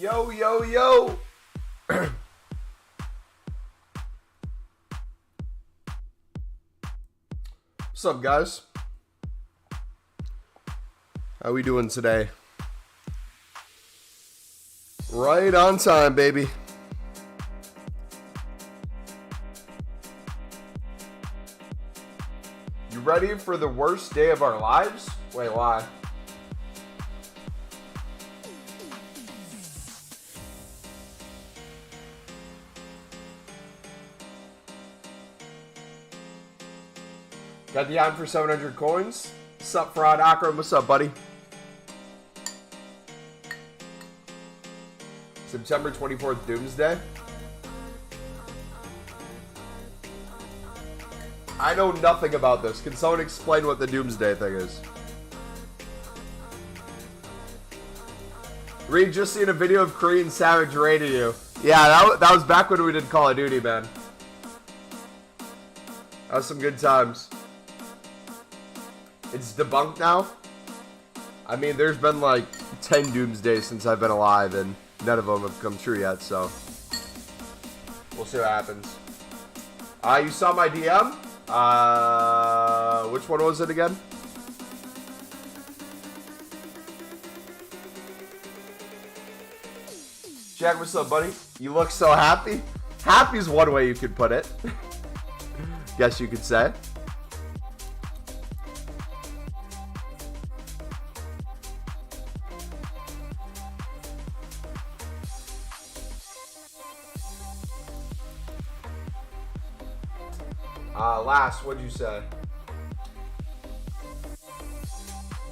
Yo, yo, yo. What's up, guys? How we doing today? Right on time, baby. You ready for the worst day of our lives? Wait, why? Got the on for 700 coins. What's up, Fraud Akram? What's up, buddy? September 24th, Doomsday. I know nothing about this. Can someone explain what the Doomsday thing is? Reed, just seen a video of Korean Savage raiding you. Yeah, that was back when we did Call of Duty, man. That was some good times. It's debunked now. I mean, there's been like 10 Doomsdays since I've been alive, and none of them have come true yet, so we'll see what happens. You saw my DM? Which one was it again? Jack, what's up, buddy? You look so happy. Happy is one way you could put it. Guess you could say. Last, what'd you say?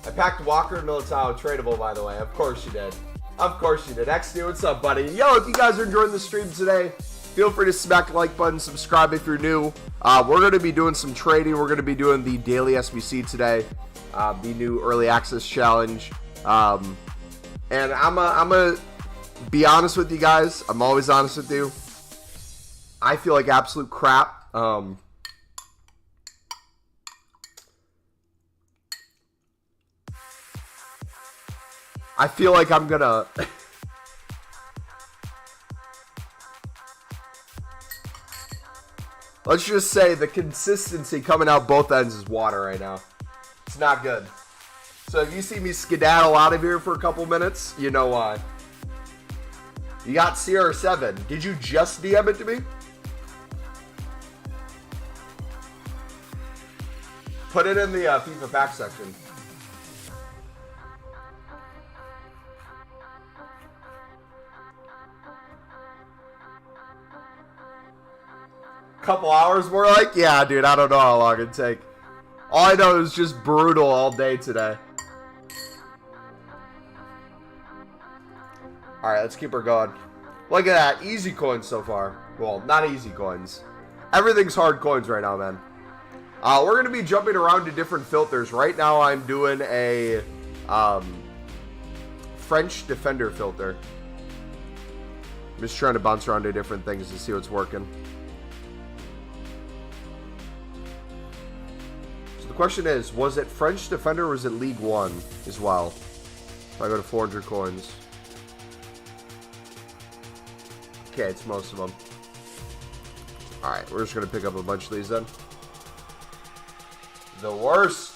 I packed Walker and Militao tradable, by the way. Of course you did. Of course you did. XD, what's up, buddy? Yo, if you guys are enjoying the stream today, feel free to smack the like button, subscribe if you're new. We're going to be doing some trading. We're going to be doing the daily SBC today, the new early access challenge. And I'm going to be honest with you guys. I'm always honest with you. I feel like absolute crap. I feel like I'm gonna... Let's just say the consistency coming out both ends is water right now. It's not good. So if you see me skedaddle out of here for a couple minutes, you know why. You got CR7. Did you just DM it to me? Put it in the FIFA pack section. Couple hours more, like? Yeah, dude, I don't know how long it'd take. All I know is just brutal all day today. Alright, let's keep her going. Look at that. Easy coins so far. Well, not easy coins. Everything's hard coins right now, man. We're going to be jumping around to different filters. Right now, I'm doing a French defender filter. I'm just trying to bounce around to different things to see what's working. So the question is, was it French defender or was it League One as well? If I go to 400 coins. Okay, it's most of them. Alright, we're just going to pick up a bunch of these then. The worst.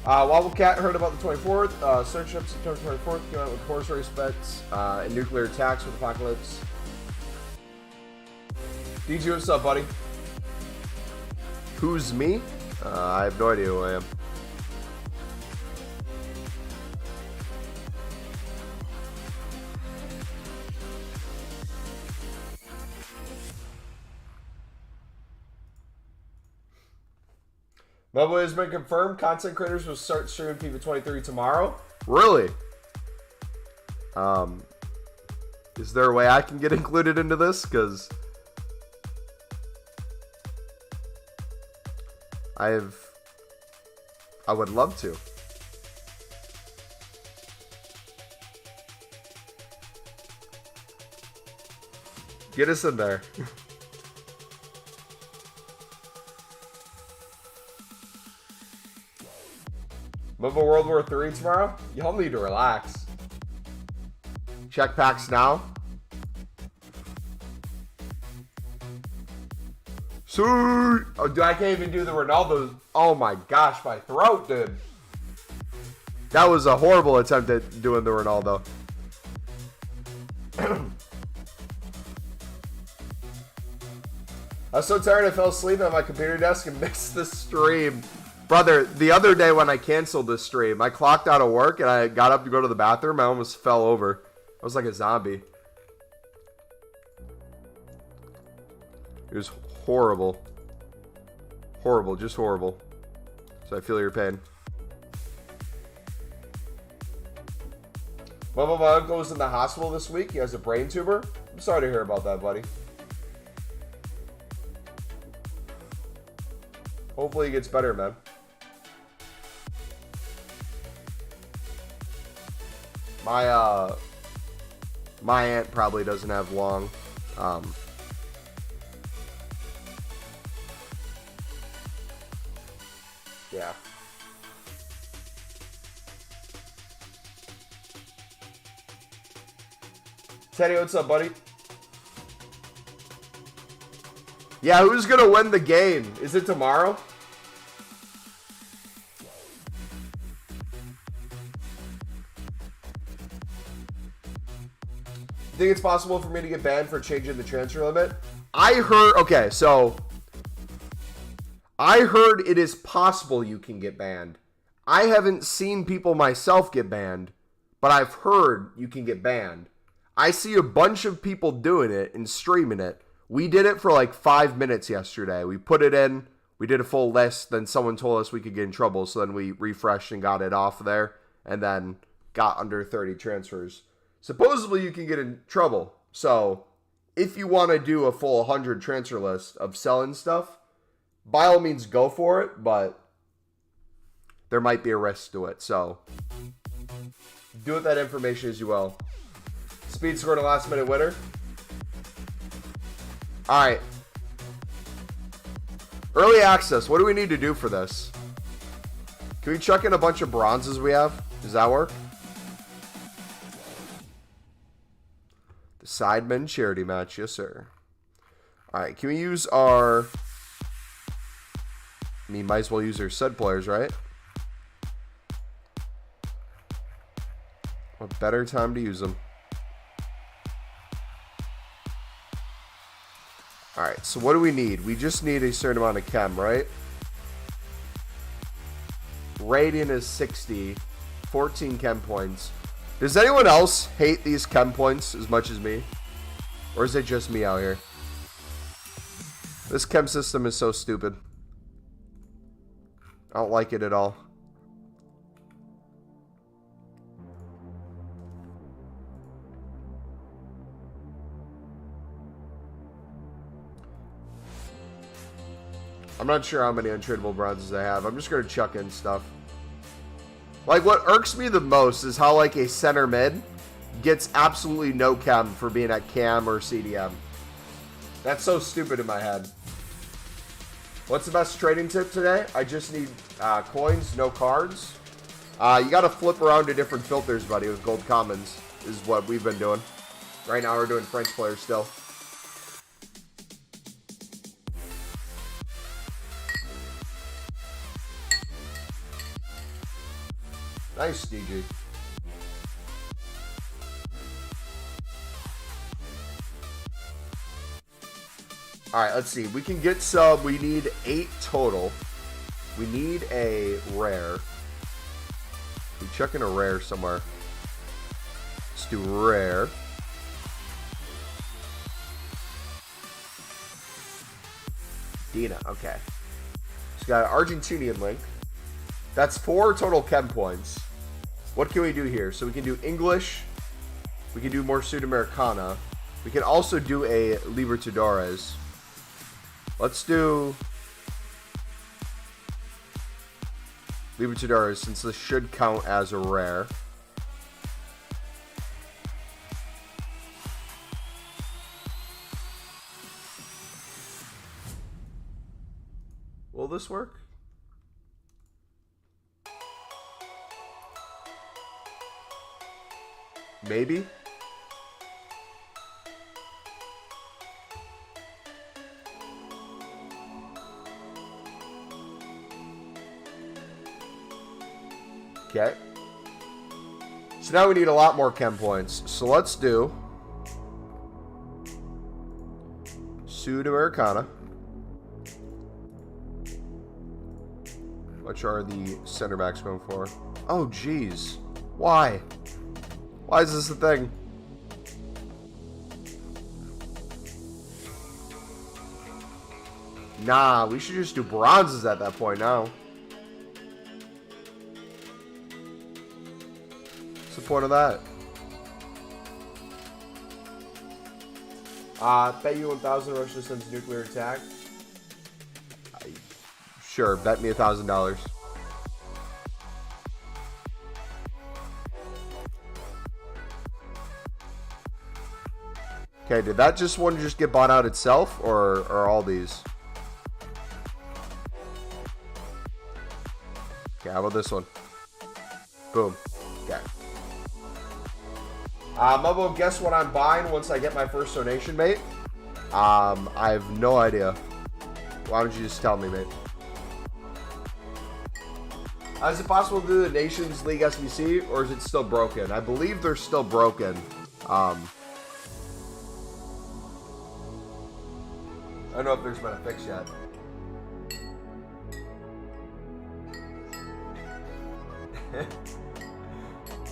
Wobblecat heard about the 24th. Search up September 24th. Came out with horse race bets and nuclear attacks with Apocalypse. DG, what's up, buddy? Who's me? I have no idea who I am. Mumbo has been confirmed. Content creators will start streaming FIFA 23 tomorrow. Really? Is there a way I can get included into this? Because I would love to. Get us in there. Mumbo World War III tomorrow? Y'all need to relax. Check packs now. Sweet. Oh, dude, I can't even do the Ronaldo. Oh my gosh, my throat, dude. That was a horrible attempt at doing the Ronaldo. I was so tired I fell asleep at my computer desk and missed the stream. Brother, the other day when I canceled the stream, I clocked out of work and I got up to go to the bathroom. I almost fell over. I was like a zombie. It was horrible. Horrible, just horrible. So I feel your pain. My uncle was in the hospital this week. He has a brain tumor. I'm sorry to hear about that, buddy. Hopefully he gets better, man. My aunt probably doesn't have long. Yeah. Teddy, what's up, buddy? Yeah, who's gonna win the game? Is it tomorrow? Think it's possible for me to get banned for changing the transfer limit? I heard, okay, so I heard it is possible you can get banned. I haven't seen people myself get banned, but I've heard you can get banned. I see a bunch of people doing it and streaming it. We did it for like 5 minutes yesterday. We put it in, we did a full list, then someone told us we could get in trouble, so then we refreshed and got it off there, and then got under 30 transfers. Supposedly you can get in trouble. So if you want to do a full 100 transfer list of selling stuff, by all means go for it, but there might be a risk to it. So do with that information as you will. Speed scored a last minute winner. All right. Early access. What do we need to do for this? Can we chuck in a bunch of bronzes we have? Does that work? The Sidemen charity match. Yes, sir. All right. Can we use our... I mean, might as well use our stud players, right? What better time to use them? Alright, so what do we need? We just need a certain amount of chem, right? Radiant is 60. 14 chem points. Does anyone else hate these chem points as much as me? Or is it just me out here? This chem system is so stupid. I don't like it at all. I'm not sure how many untradeable bronzes I have. I'm just going to chuck in stuff. Like, what irks me the most is how, like, a center mid gets absolutely no chem for being at cam or CDM. That's so stupid in my head. What's the best trading tip today? I just need coins, no cards. You got to flip around to different filters, buddy, with gold commons is what we've been doing. Right now we're doing French players still. Nice, DG. Alright, let's see. We can get sub. We need 8 total. We need a rare. We chuck in a rare somewhere. Let's do rare. Dina, okay. She's got an Argentinian link. That's 4 total chem points. What can we do here? So we can do English. We can do more Sudamericana. We can also do a Libertadores. Let's do Libertadores since this should count as a rare. Will this work? Maybe. Okay. So now we need a lot more chem points. So let's do Sudamericana. Which are the center backs going for? Oh, geez. Why? Why is this a thing? Nah, we should just do bronzes at that point now. What's the point of that? Bet you 1,000 Russia sends nuclear attack. Sure, bet me $1,000. Okay, did that just one just get bought out itself, or all these? Okay, how about this one? Boom. Okay. Mumbo, guess what I'm buying once I get my first donation, mate? I have no idea. Why don't you just tell me, mate? Is it possible to do the Nations League SBC, or is it still broken? I believe they're still broken. I don't know if there's been a fix yet.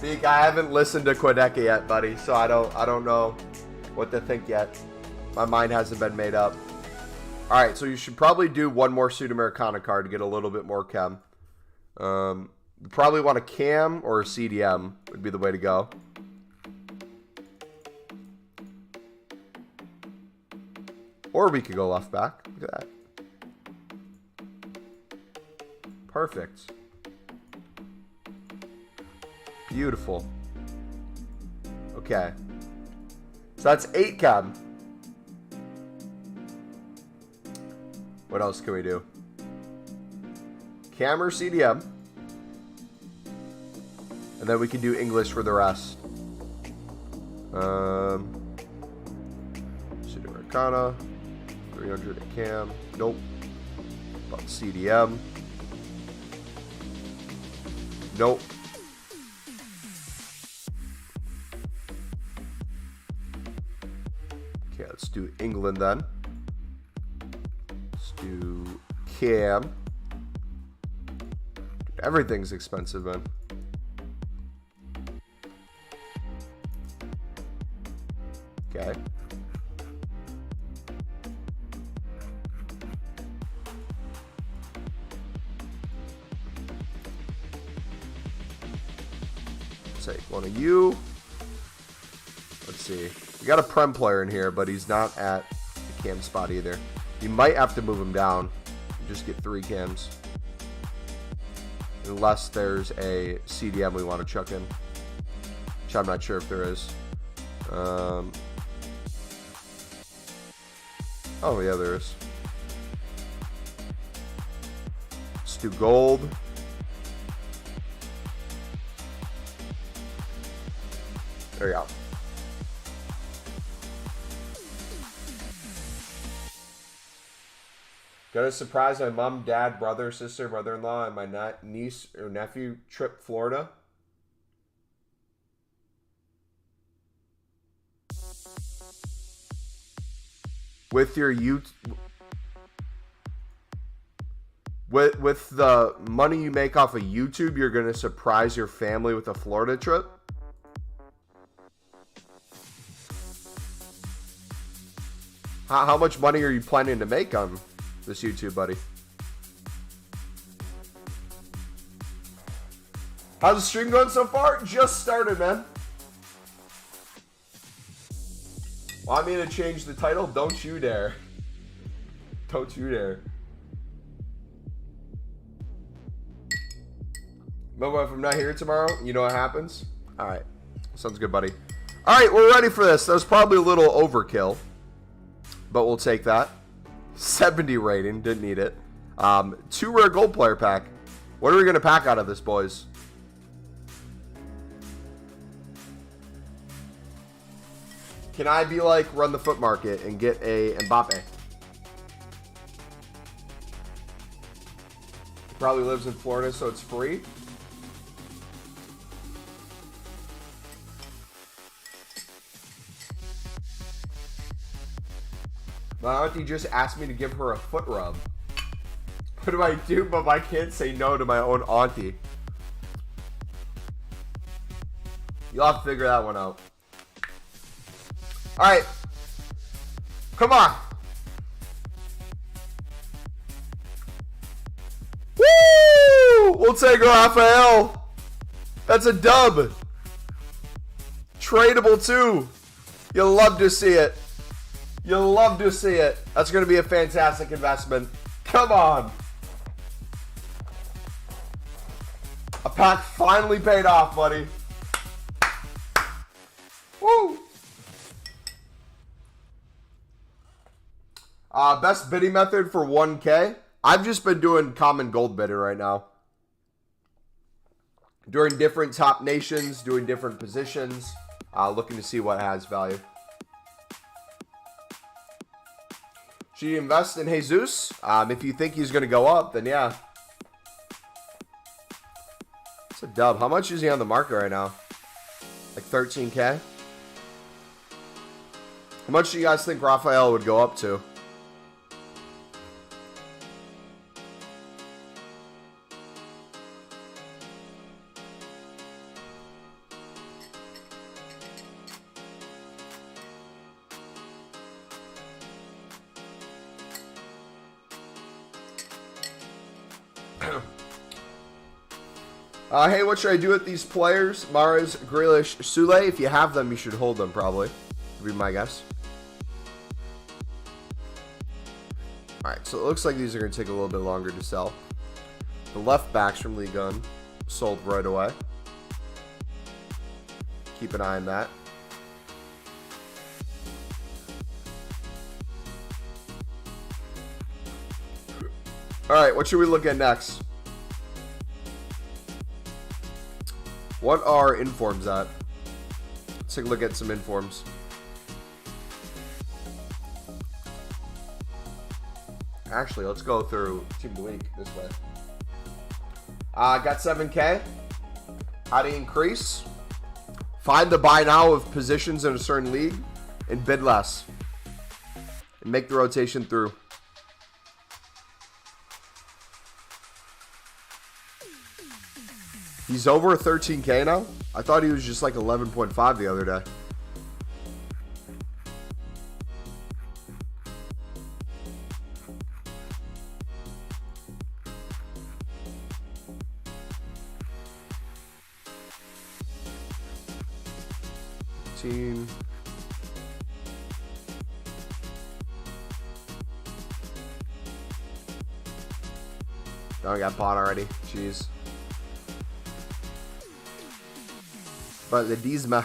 Beak, I haven't listened to Quedeca yet, buddy, so I don't know what to think yet. My mind hasn't been made up. All right, so you should probably do one more Sudamericana card to get a little bit more chem. You probably want a cam or a CDM would be the way to go. Or we could go left back. Look at that. Perfect. Beautiful. Okay. So that's 8 chem. What else can we do? Cam or CDM. And then we can do English for the rest. Sudamericana. 300 at cam. Nope. About CDM. Nope. Okay, let's do England then. Let's do cam. Dude, everything's expensive, man. Okay. Take one of you. Let's see. We got a Prem player in here, but he's not at the cam spot either. You might have to move him down. Just get 3 cams. Unless there's a CDM we want to chuck in. Which I'm not sure if there is. Oh, yeah, there is. Let's do gold. There you go. Gonna surprise my mom, dad, brother, sister, brother-in-law, and my niece or nephew trip Florida. With your with the money you make off of YouTube, you're gonna surprise your family with a Florida trip? How much money are you planning to make on this YouTube, buddy? How's the stream going so far? Just started, man. Want me to change the title? Don't you dare. Don't you dare. But if I'm not here tomorrow, you know what happens? All right. Sounds good, buddy. All right, we're ready for this. That was probably a little overkill, but we'll take that. 70 rating. Didn't need it. 2 rare gold player pack. What are we going to pack out of this, boys? Can I be like Run the Foot Market and get a Mbappe? Probably lives in Florida, so it's free. My auntie just asked me to give her a foot rub. What do I do but I can't say no to my own auntie? You'll have to figure that one out. Alright. Come on. Woo! We'll take Raphael. That's a dub. Tradable too. You'll love to see it. You'll love to see it. That's going to be a fantastic investment. Come on. A pack finally paid off, buddy. Woo! Best bidding method for 1K. I've just been doing common gold bidding right now. Doing different top nations, doing different positions, looking to see what has value. Should you invest in Jesus? If you think he's going to go up, then yeah. It's a dub. How much is he on the market right now? Like 13K? How much do you guys think Raphael would go up to? Hey, what should I do with these players? Mahrez, Grealish, Sule. If you have them, you should hold them, probably. Would be my guess. Alright, so it looks like these are going to take a little bit longer to sell. The left backs from Ligue 1 sold right away. Keep an eye on that. Alright, what should we look at next? What are informs at? Let's take a look at some informs. Actually, let's go through Team of the Week this way. Got 7K. How to increase? Find the buy now of positions in a certain league and bid less. And make the rotation through. He's over 13K now? I thought he was just like 11.5 the other day. Oh, I got bought already. Jeez. But the Diesma,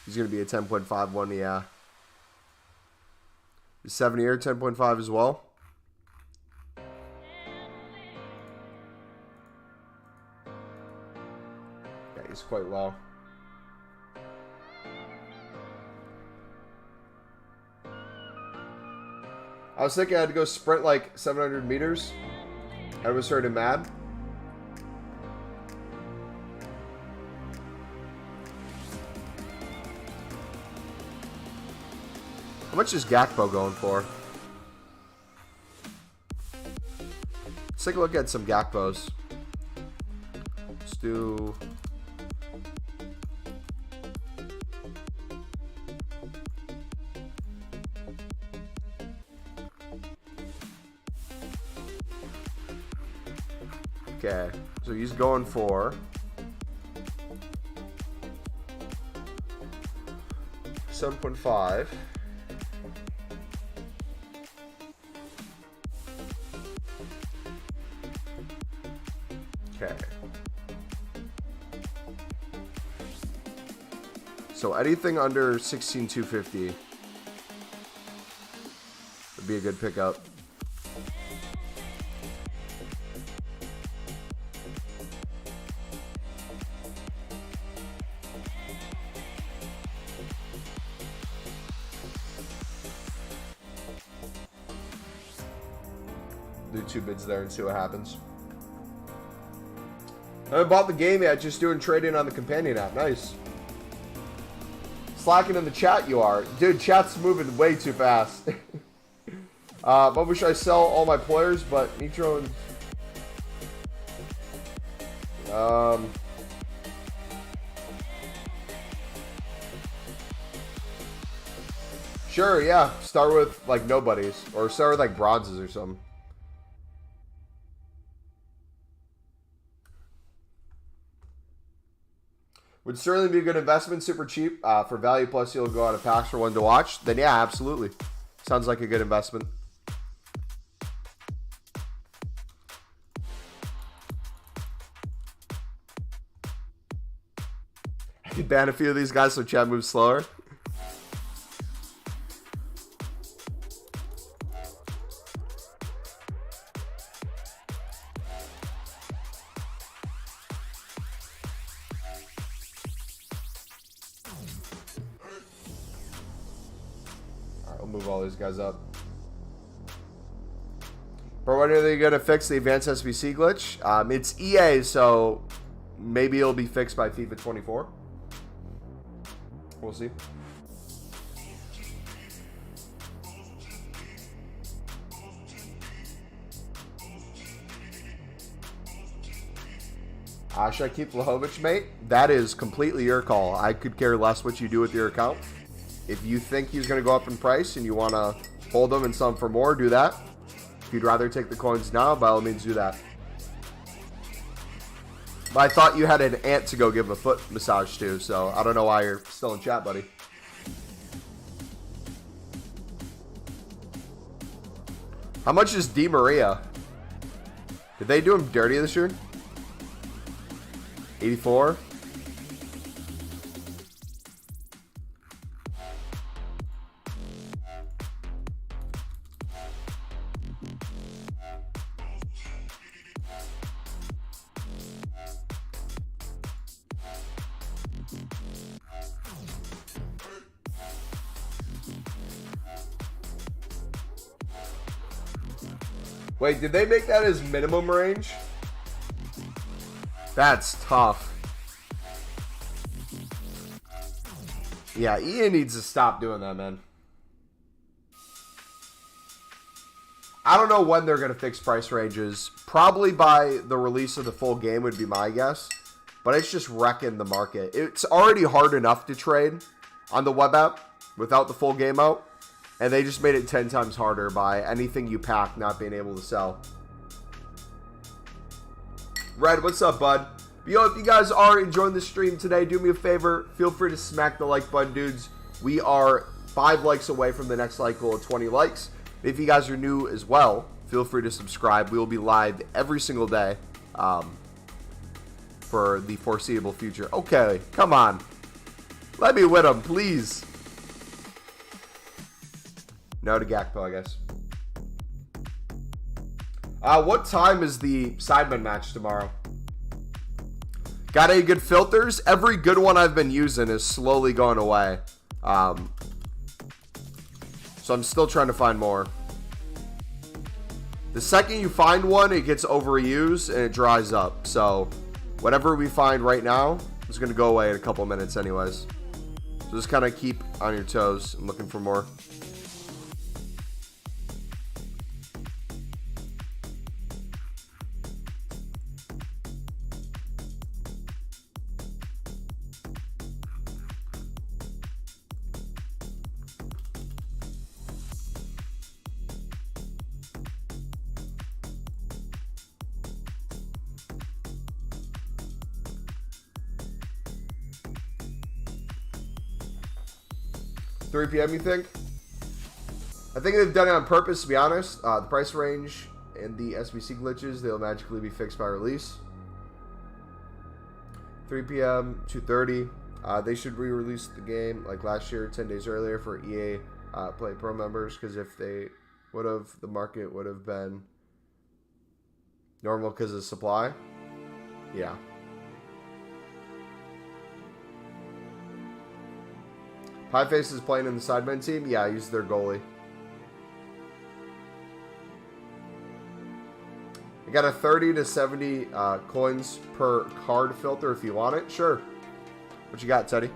he's going to be a 10.51, yeah. The 7-year, 10.5 as well. Yeah, he's quite low. I was thinking I had to go sprint like 700 meters. I was sort of mad. How much is Gakpo going for? Let's take a look at some Gakpos. Let's do... Okay, so he's going for 7.5. Okay. So anything under 16,250 would be a good pickup. do 2 bids there and see what happens. I haven't bought the game yet, just doing trading on the companion app. Nice. Slacking in the chat, you are. Dude, chat's moving way too fast. But we should I sell all my players, but Nitro and... Sure, yeah. Start with, like, nobodies. Or start with, like, bronzes or something. Would certainly be a good investment, super cheap. For value plus you'll go out of packs for one to watch. Then yeah, absolutely. Sounds like a good investment. I could ban a few of these guys so chat moves slower. Move all these guys up. But when are they going to fix the advanced SBC glitch? It's EA, so maybe it'll be fixed by FIFA 24. We'll see. Should I keep Vlahovic, mate? That is completely your call. I could care less what you do with your account. If you think he's going to go up in price and you want to hold him and sell him for more, do that. If you'd rather take the coins now, by all means do that. But I thought you had an aunt to go give a foot massage to, so I don't know why you're still in chat, buddy. How much is Di Maria? Did they do him dirty this year? 84? Wait, did they make that his minimum range? That's tough. Yeah, EA needs to stop doing that, man. I don't know when they're going to fix price ranges. Probably by the release of the full game would be my guess. But it's just wrecking the market. It's already hard enough to trade on the web app without the full game out. And they just made it 10 times harder by anything you pack not being able to sell. Red, what's up, bud? Yo, if you guys are enjoying the stream today, do me a favor. Feel free to smack the like button, dudes. We are 5 likes away from the next like goal of 20 likes. If you guys are new as well, feel free to subscribe. We will be live every single day for the foreseeable future. Okay, come on. Let me win them, please. No to Gakpo, I guess. What time is the Sidemen match tomorrow? Got any good filters? Every good one I've been using is slowly going away. So I'm still trying to find more. The second you find one, it gets overused and it dries up. So whatever we find right now is going to go away in a couple minutes anyways. So just kind of keep on your toes and looking for more. 3 p.m. you think? I think they've done it on purpose, to be honest. The price range and the SBC glitches, they'll magically be fixed by release. 3 p.m., 2:30. They should re-release the game like last year, 10 days earlier for EA Play Pro members, because if they would have, the market would have been normal because of supply. Yeah. Pieface is playing in the Sidemen team. Yeah, he's their goalie. I got a 30 to 70 coins per card filter if you want it. Sure. What you got, Teddy?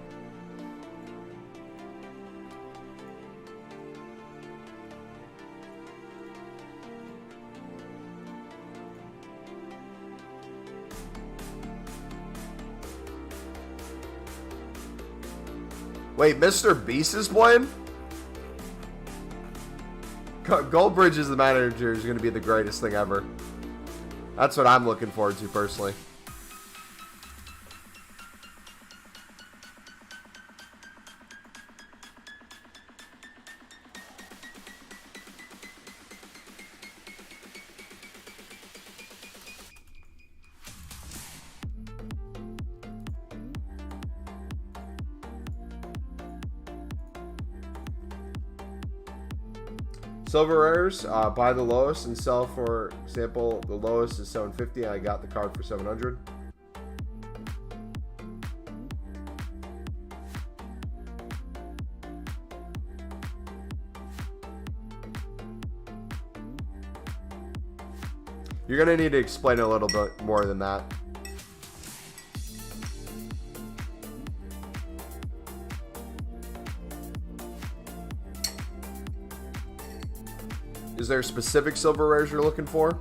Wait, Mr. Beast is playing? Goldbridge as the manager is going to be the greatest thing ever. That's what I'm looking forward to personally. Silver rares, buy the lowest and sell, for example, the lowest is 750 and I got the card for 700. You're going to need to explain a little bit more than that. Is there specific silver rares you're looking for?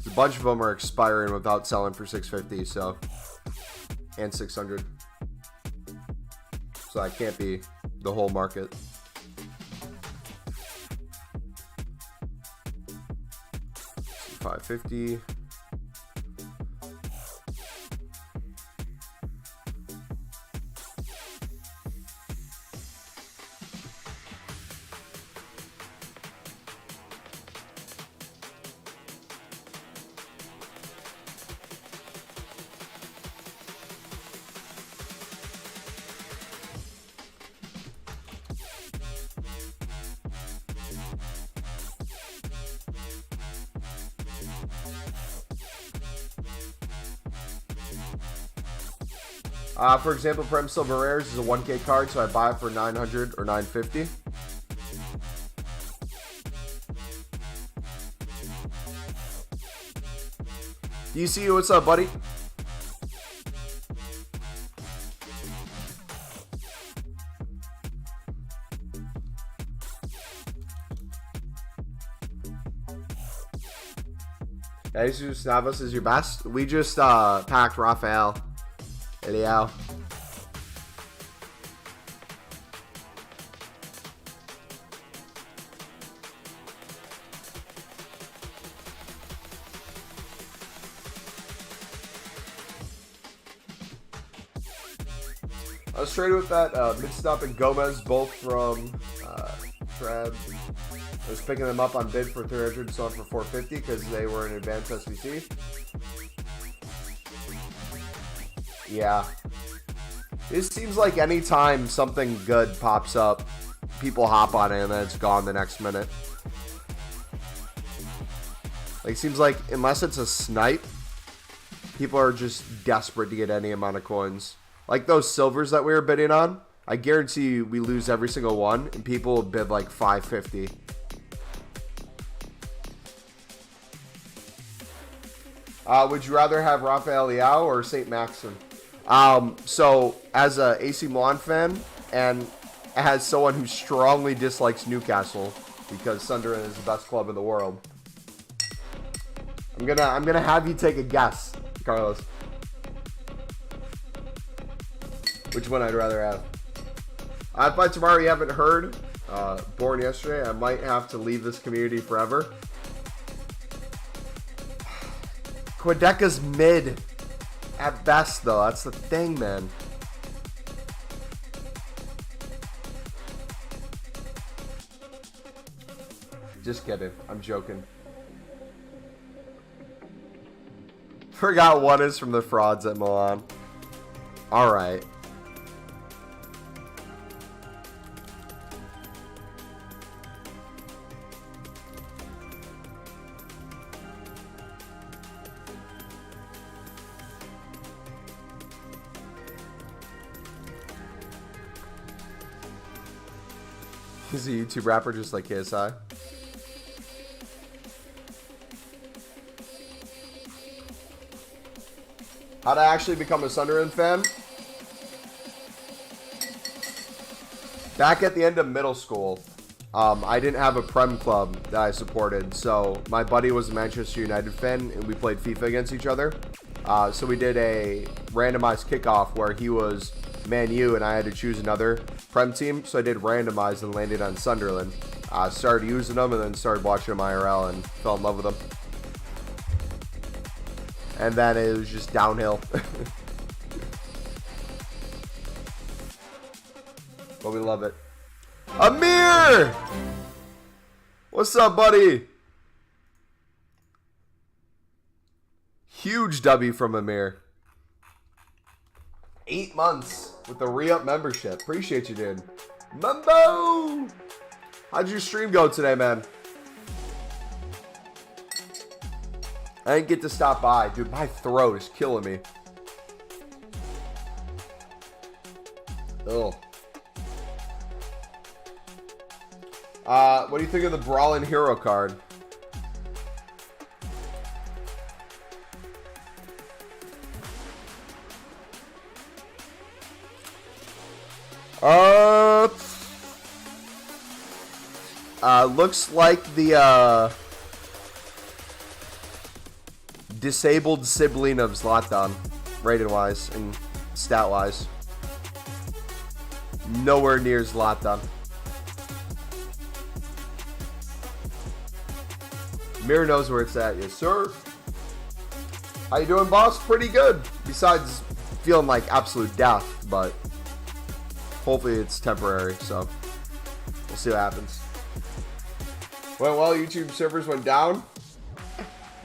A bunch of them are expiring without selling for 650, so, and 600. So that can't be the whole market. $550. For example, Prem Silver Rares is a 1K card, so I buy it for 900 or 950. DC, what's up, buddy? Jesus Navas is your best. We just packed Rafael Eliao. I was traded with that Midstop and Gomez, both from Treb. I was picking them up on bid for 300, selling for 450 because they were in advanced SBC. Yeah. It seems like anytime something good pops up, people hop on it and then it's gone the next minute. Like, it seems like unless it's a snipe, people are just desperate to get any amount of coins. Like those silvers that we were bidding on, I guarantee you we lose every single one and people will bid like 550. Would you rather have Rafael Leao or St. Maxim? So, as a AC Milan fan, and as someone who strongly dislikes Newcastle, because Sunderland is the best club in the world, I'm gonna have you take a guess, Carlos. Which one I'd rather have? If by tomorrow you haven't heard, born yesterday, I might have to leave this community forever. Quedeca's mid. At best, though. That's the thing, man. Just kidding. I'm joking. Forgot one is from the frauds at Milan. Alright. He's a YouTube rapper just like KSI. How to actually become a Sunderland fan? Back at the end of middle school, I didn't have a Prem club that I supported, so my buddy was a Manchester United fan, and we played FIFA against each other. So we did a randomized kickoff where he was Man U, and I had to choose another Prem team, so I did randomize and landed on Sunderland. Started using them, and then started watching them IRL, and fell in love with them. And then it was just downhill. But we love it. Amir! What's up, buddy? Huge W from Amir. 8 months with the re-up membership. Appreciate you, dude. Mumbo! How'd your stream go today, man? I didn't get to stop by. Dude, my throat is killing me. Ugh. What do you think of the Brawlin' Hero card? Looks like the, disabled sibling of Zlatan, rated-wise and stat-wise. Nowhere near Zlatan. Mir knows where it's at, yes sir. How you doing, boss? Pretty good. Besides feeling like absolute death, but hopefully it's temporary, so we'll see what happens. Went well, YouTube servers went down.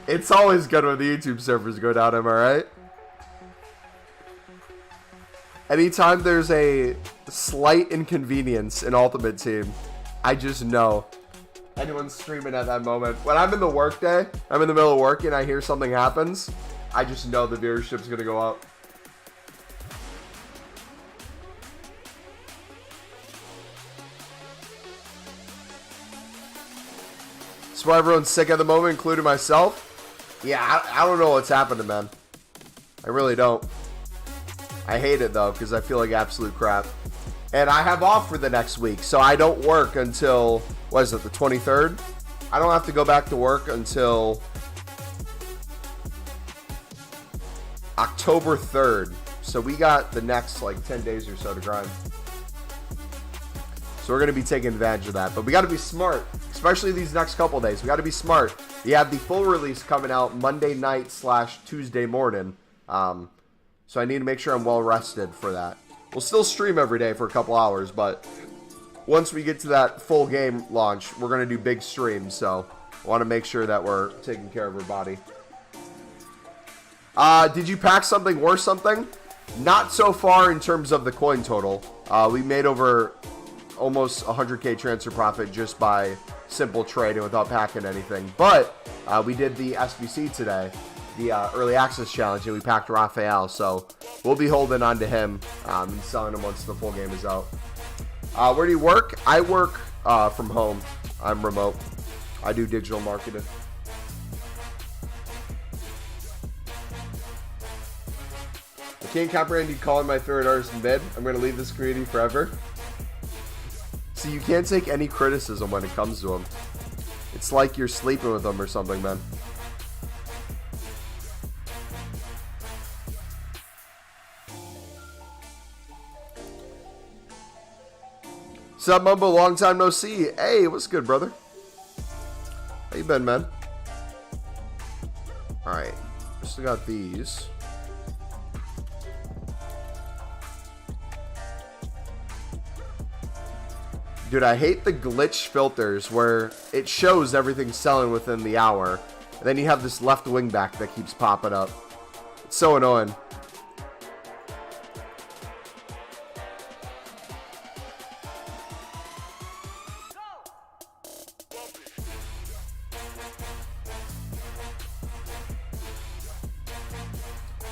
It's always good when the YouTube servers go down, am I right? Anytime there's a slight inconvenience in Ultimate Team, I just know. Anyone's streaming at that moment. When I'm in the workday, I'm in the middle of work and I hear something happens, I just know the viewership's gonna go up. So everyone's sick at the moment, including myself. Yeah, I don't know what's happening, man. I really don't. I hate it, though, because I feel like absolute crap. And I have off for the next week, so I don't work until, what is it, the 23rd? I don't have to go back to work until October 3rd. So we got the next, like, 10 days or so to grind. So we're going to be taking advantage of that. But we got to be smart, especially these next couple days. We got to be smart. We have the full release coming out Monday night / Tuesday morning. So I need to make sure I'm well rested for that. We'll still stream every day for a couple hours, but once we get to that full game launch, we're going to do big streams. So I want to make sure that we're taking care of our body. Did you pack something worth something? Not so far in terms of the coin total. We made over almost 100k transfer profit just by simple trading without packing anything. But we did the SBC today, the early access challenge, and we packed Raphael. So we'll be holding on to him and selling him once the full game is out. Where do you work? I work from home. I'm remote. I do digital marketing. I can't comprehend you calling my favorite artist in bed. I'm going to leave this community forever. See, you can't take any criticism when it comes to them. It's like you're sleeping with them or something, man. What's up, Mumbo? Long time no see. Hey, what's good, brother? How you been, man? Alright. Still got these. Dude, I hate the glitch filters where it shows everything selling within the hour. And then you have this left wing back that keeps popping up. It's so annoying.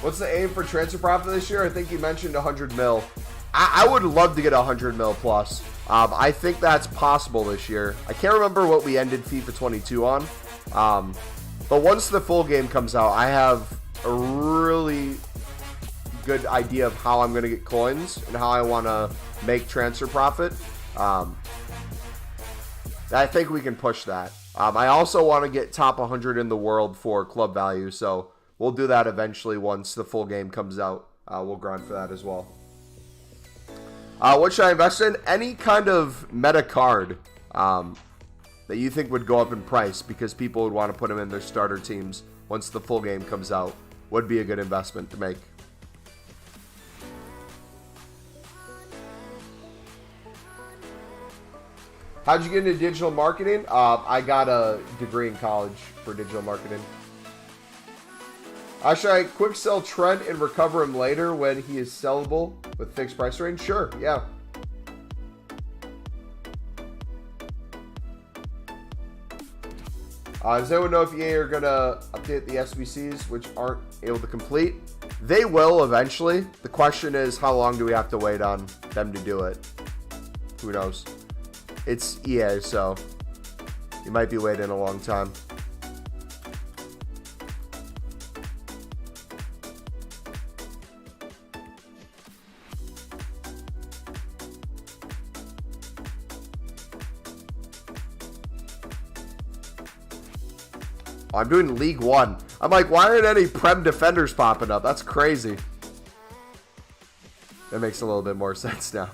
What's the aim for transfer profit this year? I think you mentioned 100 mil. I would love to get 100 mil plus. I think that's possible this year. I can't remember what we ended FIFA 22 on. But once the full game comes out, I have a really good idea of how I'm going to get coins and how I want to make transfer profit. I think we can push that. I also want to get top 100 in the world for club value, so we'll do that eventually once the full game comes out. We'll grind for that as well. What should I invest in? Any kind of meta card that you think would go up in price because people would want to put them in their starter teams once the full game comes out would be a good investment to make. How'd you get into digital marketing? I got a degree in college for digital marketing. Should I quick sell Trent and recover him later when he is sellable with fixed price range? Sure, yeah. Does anyone know if EA are going to update the SBCs which aren't able to complete? They will eventually. The question is, how long do we have to wait on them to do it? Who knows? It's EA, so you might be waiting a long time. I'm doing League One. I'm like, why aren't any Prem defenders popping up? That's crazy. That makes a little bit more sense now.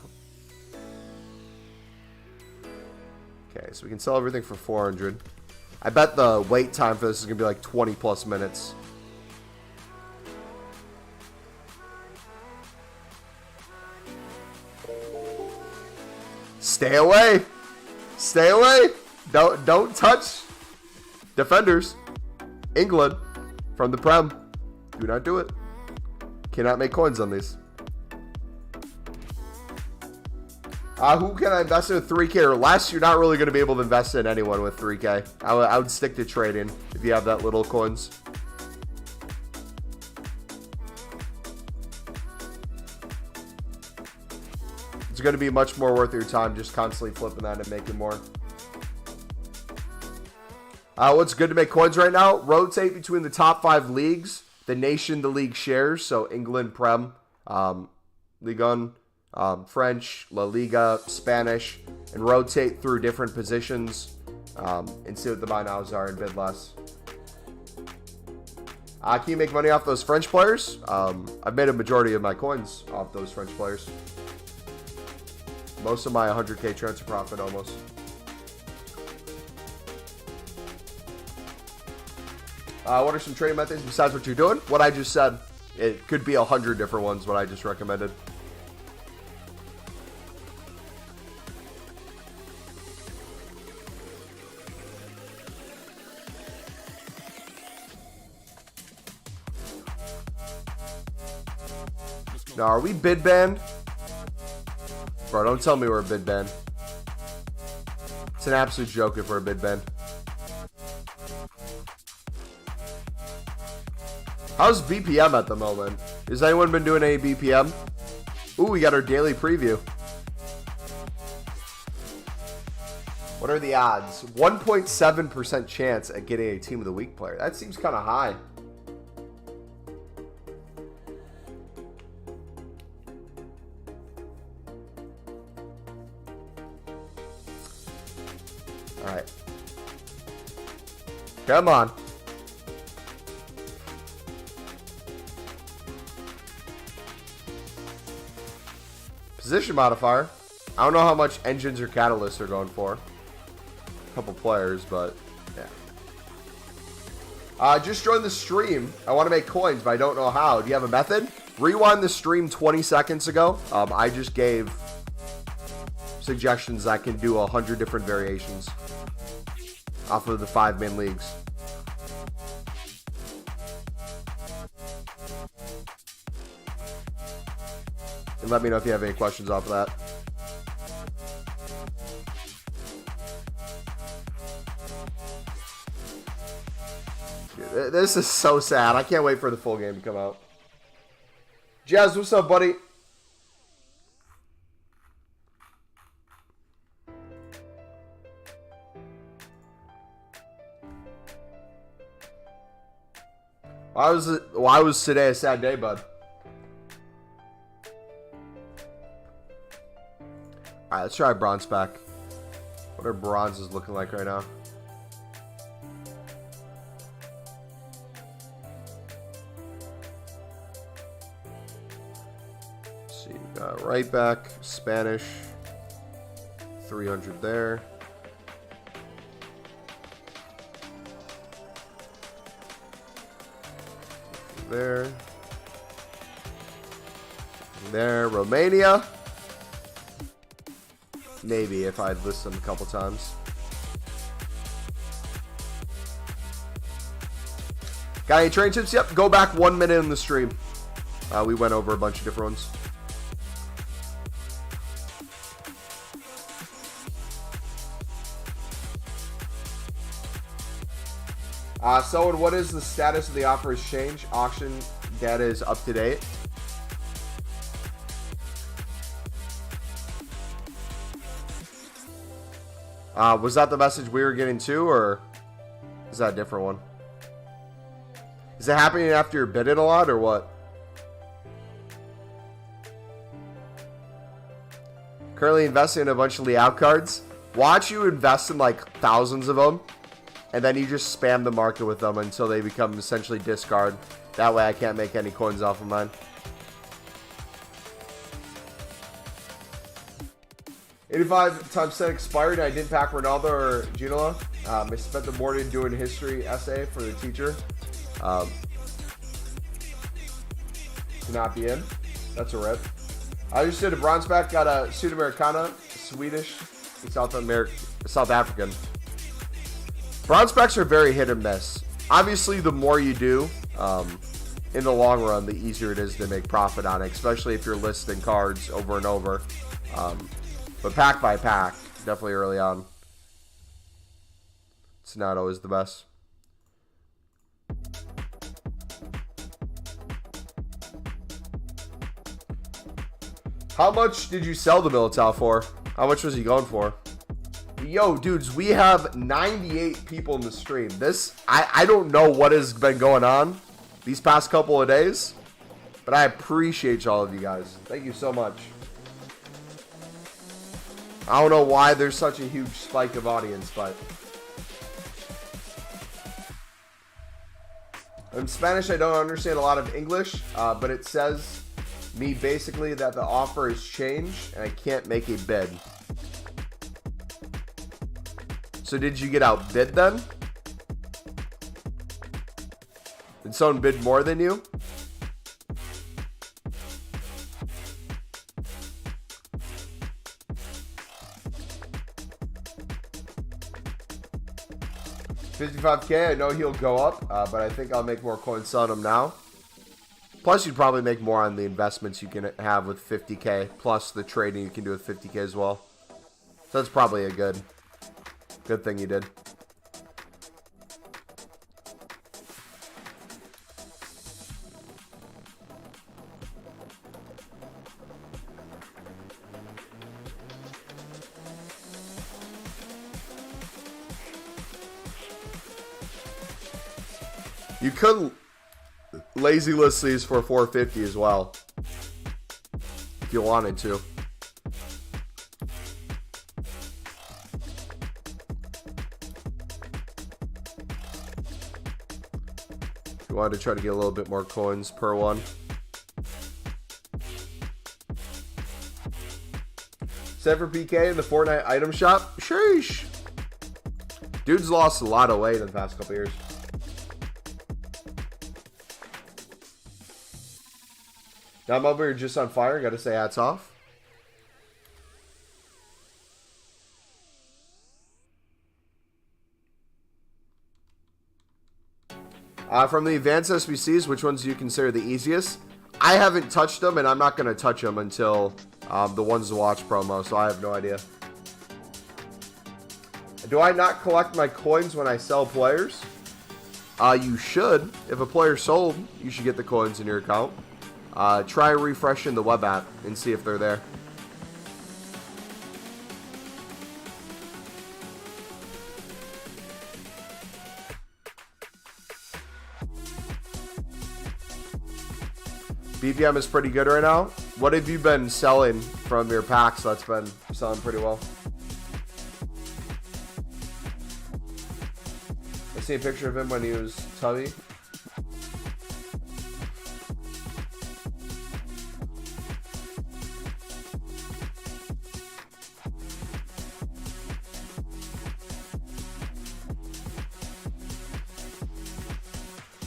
Okay, so we can sell everything for 400. I bet the wait time for this is going to be like 20 plus minutes. Stay away. Stay away. Don't touch defenders. England from the Prem. Do not do it. Cannot make coins on these. Who can I invest in with 3K or less? You're not really going to be able to invest in anyone with 3K. I would stick to trading if you have that little coins. It's going to be much more worth your time just constantly flipping that and making more. What's good to make coins right now? Rotate between the top 5 leagues, the nation the league shares. So England, Prem, Ligue 1, French, La Liga, Spanish, and rotate through different positions and see what the buy nows are and bid less. Can you make money off those French players? I've made a majority of my coins off those French players. Most of my 100K transfer profit almost. What are some trading methods besides what you're doing? What I just said. It could be 100 different ones, what I just recommended. Now, are we bid banned? Bro, don't tell me we're a bid banned. It's an absolute joke if we're a bid banned. How's BPM at the moment? Has anyone been doing any BPM? Ooh, we got our daily preview. What are the odds? 1.7% chance at getting a Team of the Week player. That seems kind of high. All right. Come on. Position modifier. I don't know how much engines or catalysts are going for. A couple players, but yeah. Just joined the stream. I want to make coins, but I don't know how. Do you have a method? Rewind the stream 20 seconds ago. I just gave suggestions that can do 100 different variations off of the 5 main leagues. And let me know if you have any questions off of that. Dude, this is so sad. I can't wait for the full game to come out. Jazz, what's up, buddy? Why was today a sad day, bud? Alright, let's try bronze pack. What are bronzes looking like right now? Let's see, we got right back, Spanish, 300 there. There, Romania. Maybe if I'd list them a couple times. Got any train tips? Yep, go back 1 minute in the stream. We went over a bunch of different ones. So, what is the status of the offer exchange? Auction data is up to date. Was that the message we were getting too, or is that a different one? Is it happening after you're bidding a lot, or what? Currently investing in a bunch of layout cards. Watch you invest in like thousands of them, and then you just spam the market with them until they become essentially discard. That way I can't make any coins off of mine. $85 times 10 expired, and I didn't pack Ronaldo or Ginola. I spent the morning doing a history essay for the teacher. To not be in. That's a rip. I just did a bronze pack, got a Sudamericana, Swedish, South African. Bronze packs are very hit or miss. Obviously, the more you do, in the long run, the easier it is to make profit on it, especially if you're listing cards over and over. But pack by pack, definitely early on, it's not always the best. How much did you sell the Militao for? How much was he going for? Yo, dudes, we have 98 people in the stream. I don't know what has been going on these past couple of days, but I appreciate all of you guys. Thank you so much. I don't know why there's such a huge spike of audience, but in Spanish I don't understand a lot of English, but it says me basically that the offer has changed and I can't make a bid. So did you get outbid then? Did someone bid more than you? $55K, I know he'll go up, but I think I'll make more coins selling him now. Plus, you'd probably make more on the investments you can have with 50K, plus the trading you can do with 50K as well. So that's probably a good thing you did. You could lazy list these for 450 as well, if you wanted to. If you wanted to try to get a little bit more coins per one. Set for PK in the Fortnite item shop. Sheesh. Dude's lost a lot of weight in the past couple years. Now, Mumbo, you're just on fire. Got to say hats off. From the advanced SBCs, which ones do you consider the easiest? I haven't touched them, and I'm not going to touch them until the Ones to Watch promo, so I have no idea. Do I not collect my coins when I sell players? You should. If a player sold, you should get the coins in your account. Try refreshing the web app and see if they're there. BPM is pretty good right now. What have you been selling from your packs that's been selling pretty well? I see a picture of him when he was tubby.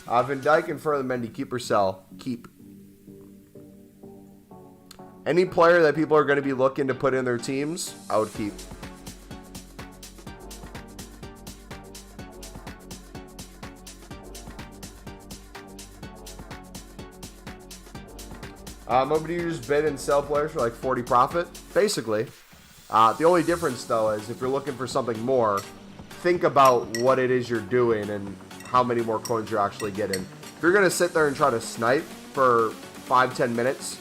Van Dijk in front of the Mendy. Keep or sell? Keep. Any player that people are going to be looking to put in their teams, I would keep. What do you just bid and sell players for like 40 profit? Basically. The only difference, though, is if you're looking for something more, think about what it is you're doing and how many more coins you're actually getting. If you're going to sit there and try to snipe for 5-10 minutes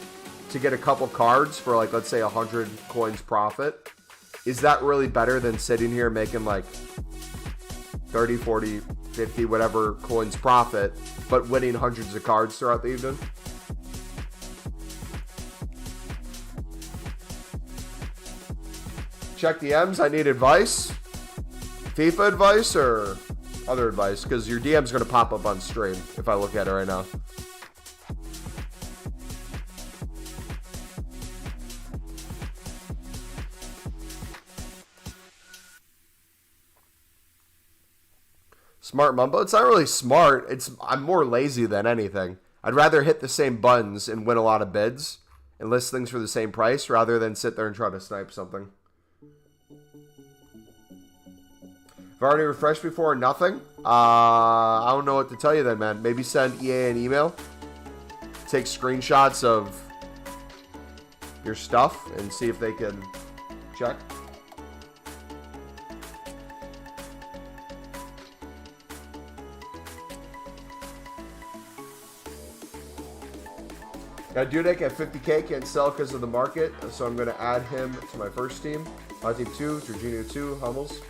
to get a couple cards for, like, let's say 100 coins profit, is that really better than sitting here making like 30, 40, 50, whatever coins profit, but winning hundreds of cards throughout the evening? Check DMs. I need advice. FIFA advice or other advice? Because your DM's going to pop up on stream if I look at it right now. Smart mumbo. It's not really smart. I'm more lazy than anything. I'd rather hit the same buttons and win a lot of bids and list things for the same price rather than sit there and try to snipe something. I've already refreshed before, nothing. I don't know what to tell you then, man. Maybe send EA an email. Take screenshots of your stuff and see if they can check. Got Dudek at 50K, can't sell because of the market, so I'm going to add him to my first team. My team 2, Jorginho 2, Hummels.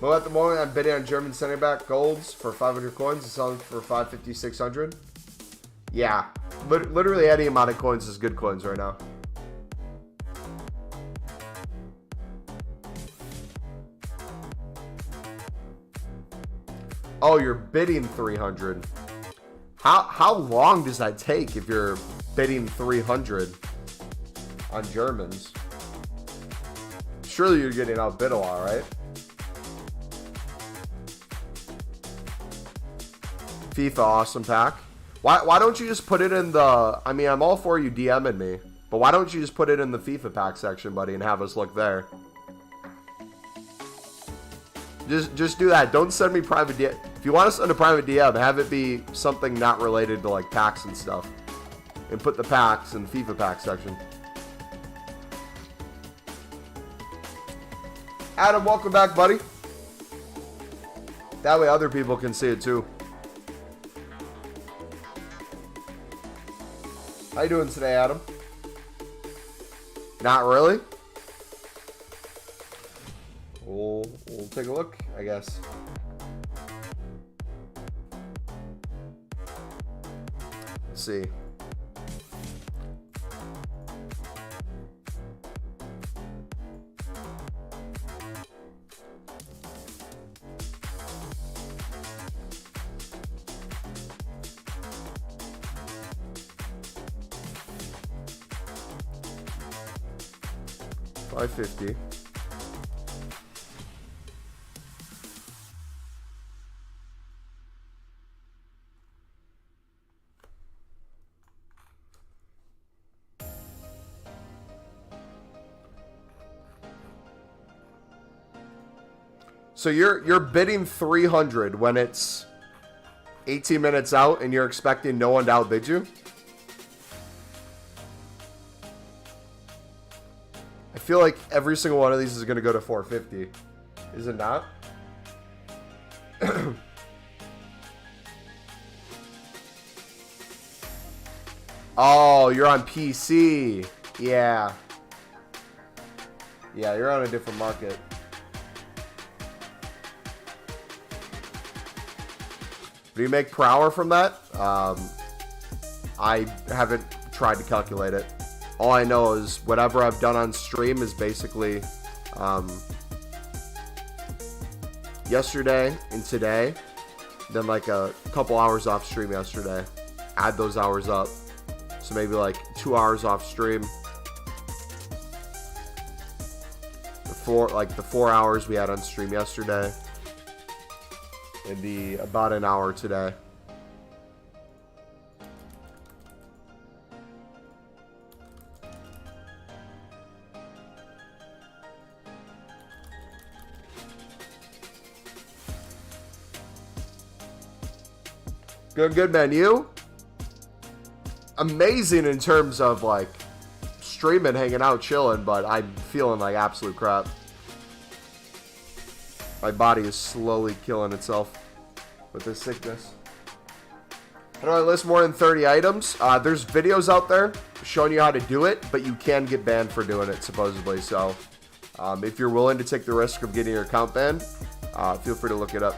Well, at the moment, I'm bidding on German center back golds for 500 coins and selling for 550, 600. Yeah, literally any amount of coins is good coins right now. Oh, you're bidding 300. How long does that take if you're bidding 300 on Germans? Surely you're getting outbid a lot, right? FIFA awesome pack. Why don't you just put it in the... I mean, I'm all for you DMing me, but why don't you just put it in the FIFA pack section, buddy, and have us look there? Just do that. Don't send me private DM. If you want to send a private DM, have it be something not related to like packs and stuff. And put the packs in the FIFA pack section. Adam, welcome back, buddy. That way other people can see it too. How you doing today, Adam? Not really? We'll take a look, I guess. Let's see. $550. So you're bidding 300 when it's 18 minutes out and you're expecting no one to outbid you? feel like every single one of these is going to go to 450. Is it not? Oh, you're on PC. Yeah. Yeah, you're on a different market. Do you make per hour from that? I haven't tried to calculate it. All I know is whatever I've done on stream is basically yesterday and today, then like a couple hours off stream yesterday. Add those hours up. So maybe like 2 hours off stream. The 4 hours we had on stream yesterday. And about an hour today. Good, man. You? Amazing in terms of like streaming, hanging out, chilling, but I'm feeling like absolute crap. My body is slowly killing itself with this sickness. How do I list more than 30 items? There's videos out there showing you how to do it, but you can get banned for doing it, supposedly. So if you're willing to take the risk of getting your account banned, feel free to look it up.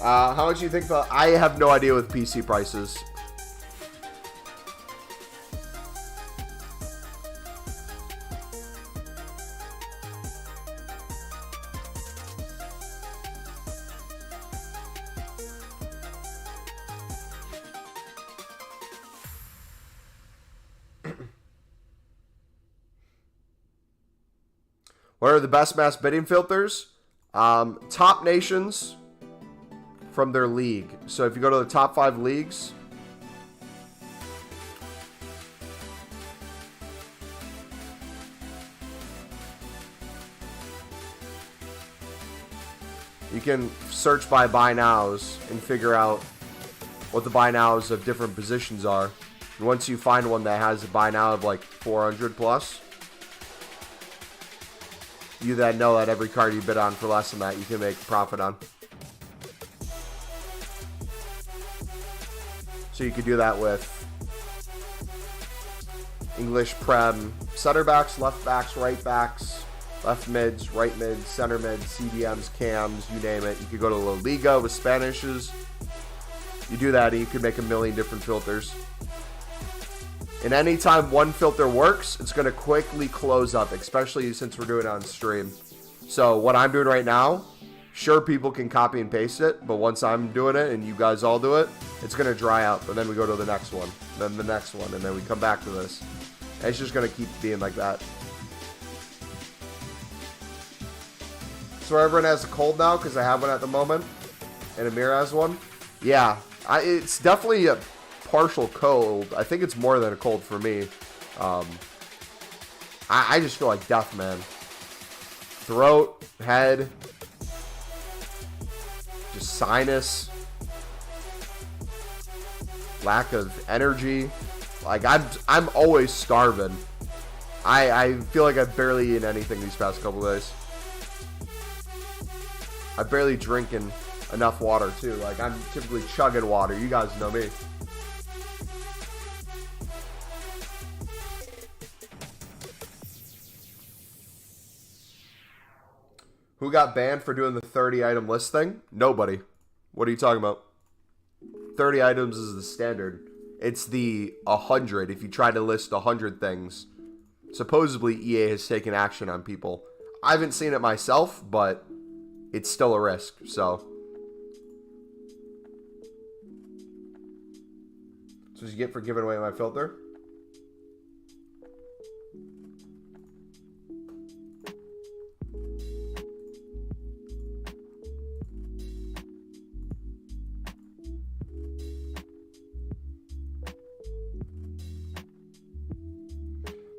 How much do you think about... I have no idea with PC prices. What are the best mass bidding filters? Top nations from their league. So if you go to the top 5 leagues, you can search by buy nows and figure out what the buy nows of different positions are. And once you find one that has a buy now of like 400 plus, you then know that every card you bid on for less than that, you can make a profit on. So you could do that with English Prem center backs, left backs, right backs, left mids, right mids, center mids, CDMs, cams, you name it. You could go to La Liga with Spanishes. You do that and you can make a million different filters. And anytime one filter works, it's going to quickly close up, especially since we're doing it on stream. So what I'm doing right now, sure, people can copy and paste it, but once I'm doing it and you guys all do it, it's going to dry out. And then we go to the next one, then the next one, and then we come back to this. And it's just going to keep being like that. So everyone has a cold now because I have one at the moment, and Amir has one. Yeah, it's definitely a partial cold. I think it's more than a cold for me. I just feel like death, man. Throat, head, just sinus, lack of energy. Like I'm always starving. I feel like I've barely eaten anything these past couple days. I'm barely drinking enough water too. Like I'm typically chugging water. You guys know me. Who got banned for doing the 30 item list thing? Nobody. What are you talking about? 30 items is the standard. It's the 100. If you try to list 100 things, supposedly EA has taken action on people. I haven't seen it myself, but it's still a risk, so. So what you get for giving away my filter?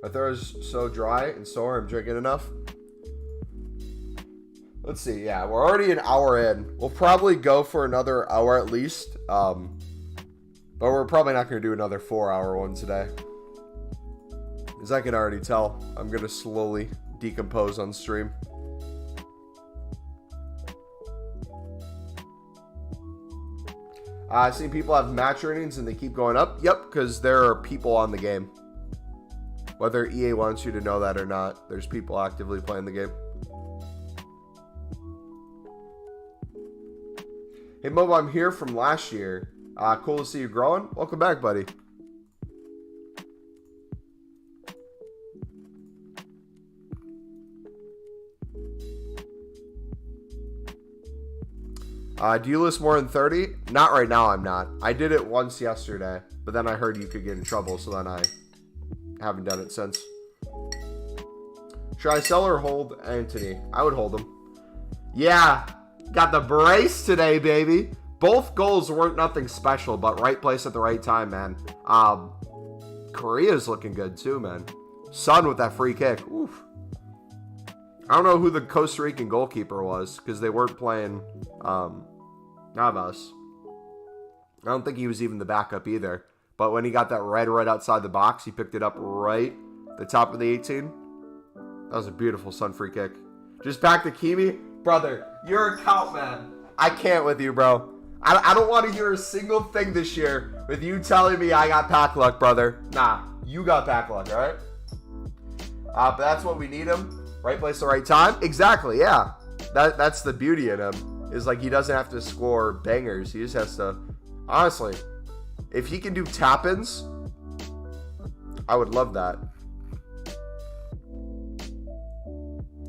My throat is so dry and sore. I'm drinking enough. Let's see. Yeah, we're already an hour in. We'll probably go for another hour at least. But we're probably not going to do another 4-hour one today. As I can already tell, I'm going to slowly decompose on stream. I see people have match earnings and they keep going up. Yep, because there are people on the game. Whether EA wants you to know that or not, there's people actively playing the game. Hey, Mobo, I'm here from last year. Cool to see you growing. Welcome back, buddy. Do you list more than 30? Not right now, I'm not. I did it once yesterday, but then I heard you could get in trouble, so then I haven't done it since. Should I sell or hold Anthony? I would hold him. Yeah, got the brace today, baby. Both goals weren't nothing special, but right place at the right time, man. Korea's looking good too, man. Son with that free kick. Oof. I don't know who the Costa Rican goalkeeper was because they weren't playing Navas. I don't think he was even the backup either. But when he got that red right outside the box, he picked it up right at the top of the 18. That was a beautiful Son free kick. Just back to Kimi. Brother, you're a count, man. I can't with you, bro. I don't want to hear a single thing this year with you telling me I got pack luck, brother. Nah, you got pack luck, all right? But that's what we need him. Right place, the right time. Exactly, yeah. That's the beauty in him. Is like he doesn't have to score bangers. He just has to... Honestly, if he can do tap-ins, I would love that.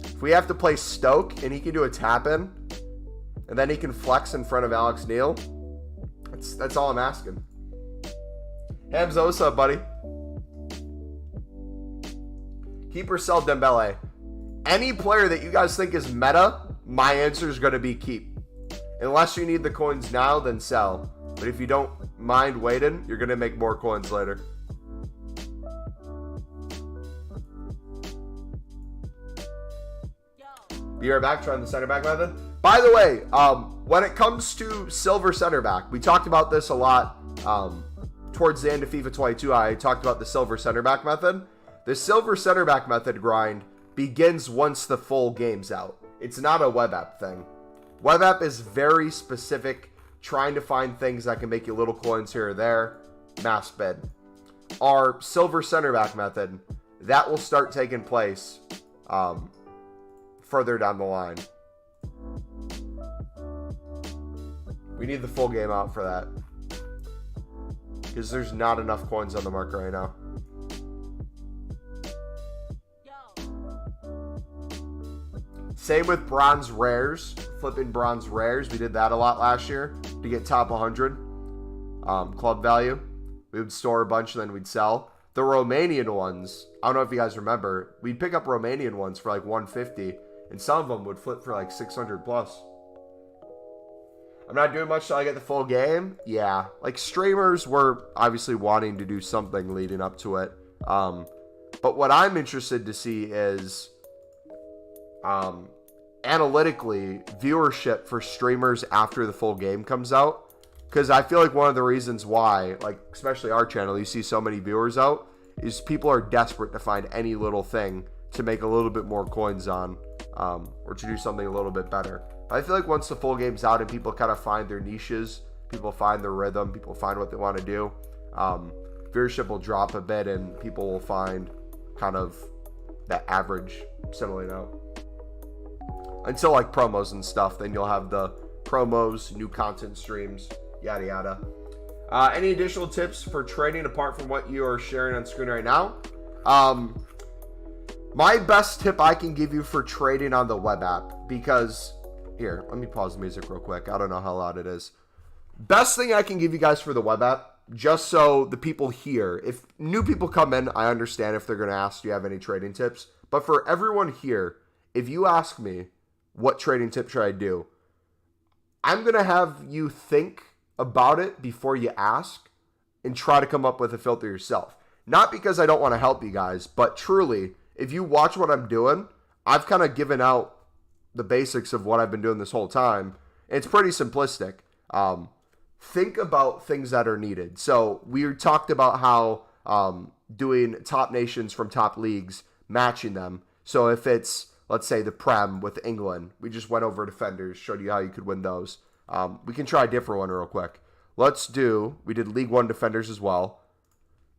If we have to play Stoke and he can do a tap-in, and then he can flex in front of Alex Neil, that's all I'm asking. Hamza, what's up, buddy? Keep or sell Dembele. Any player that you guys think is meta, my answer is going to be keep. Unless you need the coins now, then sell. But if you don't mind waiting, you're going to make more coins later. Be right back, trying the center back method. By the way, when it comes to silver center back, we talked about this a lot towards the end of FIFA 22. I talked about the silver center back method. The silver center back method grind begins once the full game's out. It's not a web app thing. Web app is very specific, trying to find things that can make you little coins here or there. Mass bid. Our silver center back method, that will start taking place further down the line. We need the full game out for that. Because there's not enough coins on the market right now. Same with bronze rares. Flipping bronze rares. We did that a lot last year to get top 100 club value. We would store a bunch and then we'd sell. The Romanian ones, I don't know if you guys remember, we'd pick up Romanian ones for like 150 and some of them would flip for like 600 plus. I'm not doing much till I get the full game. Yeah, like streamers were obviously wanting to do something leading up to it. But what I'm interested to see is analytically viewership for streamers after the full game comes out. Because I feel like one of the reasons why, like especially our channel, you see so many viewers out, is people are desperate to find any little thing to make a little bit more coins on, or to do something a little bit better. I feel like once the full game's out and people kind of find their niches, people find their rhythm, people find what they want to do, viewership will drop a bit and people will find kind of that average settling out. Until like promos and stuff, then you'll have the promos, new content streams, yada yada. Any additional tips for trading apart from what you are sharing on screen right now? My best tip I can give you for trading on the web app, because here, let me pause the music real quick. I don't know how loud it is. Best thing I can give you guys for the web app, just so the people here, if new people come in, I understand if they're going to ask, do you have any trading tips? But for everyone here, if you ask me, what trading tip should I do? I'm going to have you think about it before you ask and try to come up with a filter yourself. Not because I don't want to help you guys, but truly, if you watch what I'm doing, I've kind of given out the basics of what I've been doing this whole time. It's pretty simplistic. think about things that are needed. So we talked about how doing top nations from top leagues, matching them. So if it's, let's say, the Prem with England, we just went over defenders, showed you how you could win those. We can try a different one real quick. We did League One defenders as well.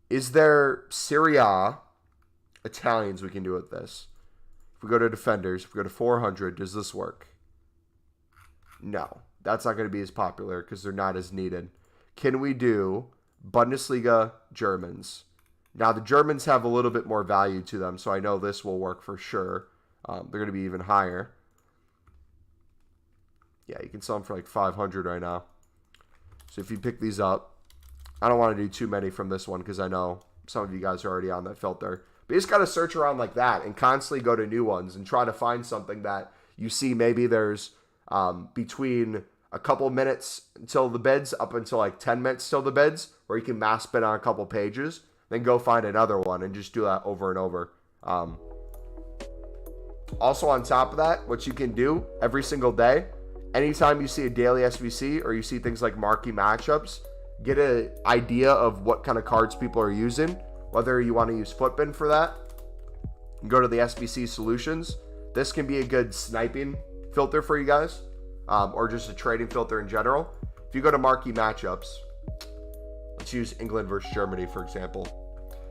Is there Serie A Italians we can do with this? If we go to defenders, if we go to 400, does this work? No, that's not going to be as popular because they're not as needed. Can we do Bundesliga Germans? Now, the Germans have a little bit more value to them, so I know this will work for sure. They're going to be even higher. Yeah, you can sell them for like 500 right now. So if you pick these up, I don't want to do too many from this one because I know some of you guys are already on that filter. But you just got to search around like that and constantly go to new ones and try to find something that you see maybe there's between a couple minutes until the bids up until like 10 minutes till the bids where you can mass bid on a couple pages. Then go find another one and just do that over and over. Also on top of that, what you can do every single day, anytime you see a daily SBC or you see things like marquee matchups, get an idea of what kind of cards people are using, whether you want to use Footbin for that. Go to the SBC solutions. This can be a good sniping filter for you guys, or just a trading filter in general. If you go to marquee matchups, let's use England versus Germany, for example.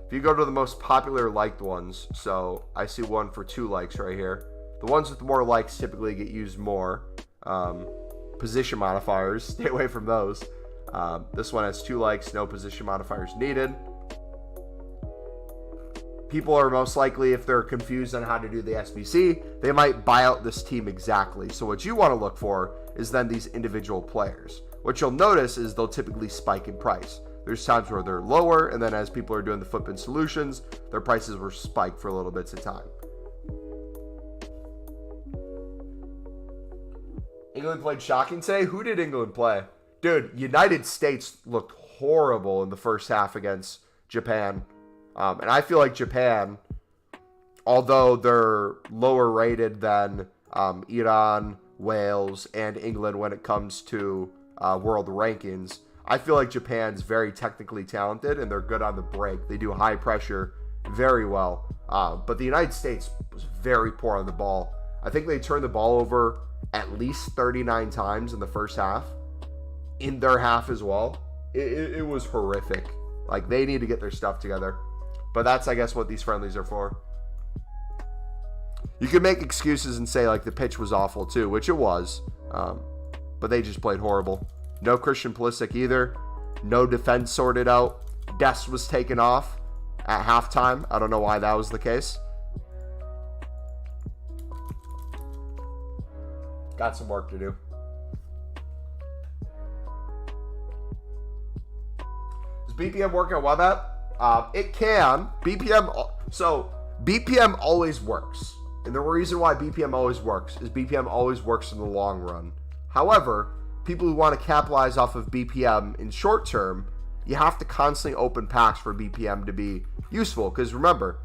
If you go to the most popular liked ones, so I see one for 2 likes right here. The ones with more likes typically get used more. Position modifiers, stay away from those. This one has 2 likes, no position modifiers needed. People are most likely, if they're confused on how to do the SBC, they might buy out this team exactly. So what you want to look for is then these individual players. What you'll notice is they'll typically spike in price. There's times where they're lower, and then as people are doing the Footbin solutions, their prices will spike for a little bits of time. England played shocking today. Who did England play? Dude, United States looked horrible in the first half against Japan. And I feel like Japan, although they're lower rated than Iran, Wales, and England when it comes to world rankings, I feel like Japan's very technically talented and they're good on the break. They do high pressure very well. But the United States was very poor on the ball. I think they turned the ball over at least 39 times in the first half. In their half as well. It was horrific. Like, they need to get their stuff together. But that's, I guess, what these friendlies are for. You can make excuses and say, like, the pitch was awful too, which it was. But they just played horrible. No Christian Pulisic either. No defense sorted out. Dest was taken off at halftime. I don't know why that was the case. Got some work to do. Is BPM working on web app? It can. BPM always works. And the reason why BPM always works is BPM always works in the long run. However, people who want to capitalize off of BPM in short term, you have to constantly open packs for BPM to be useful. Because remember,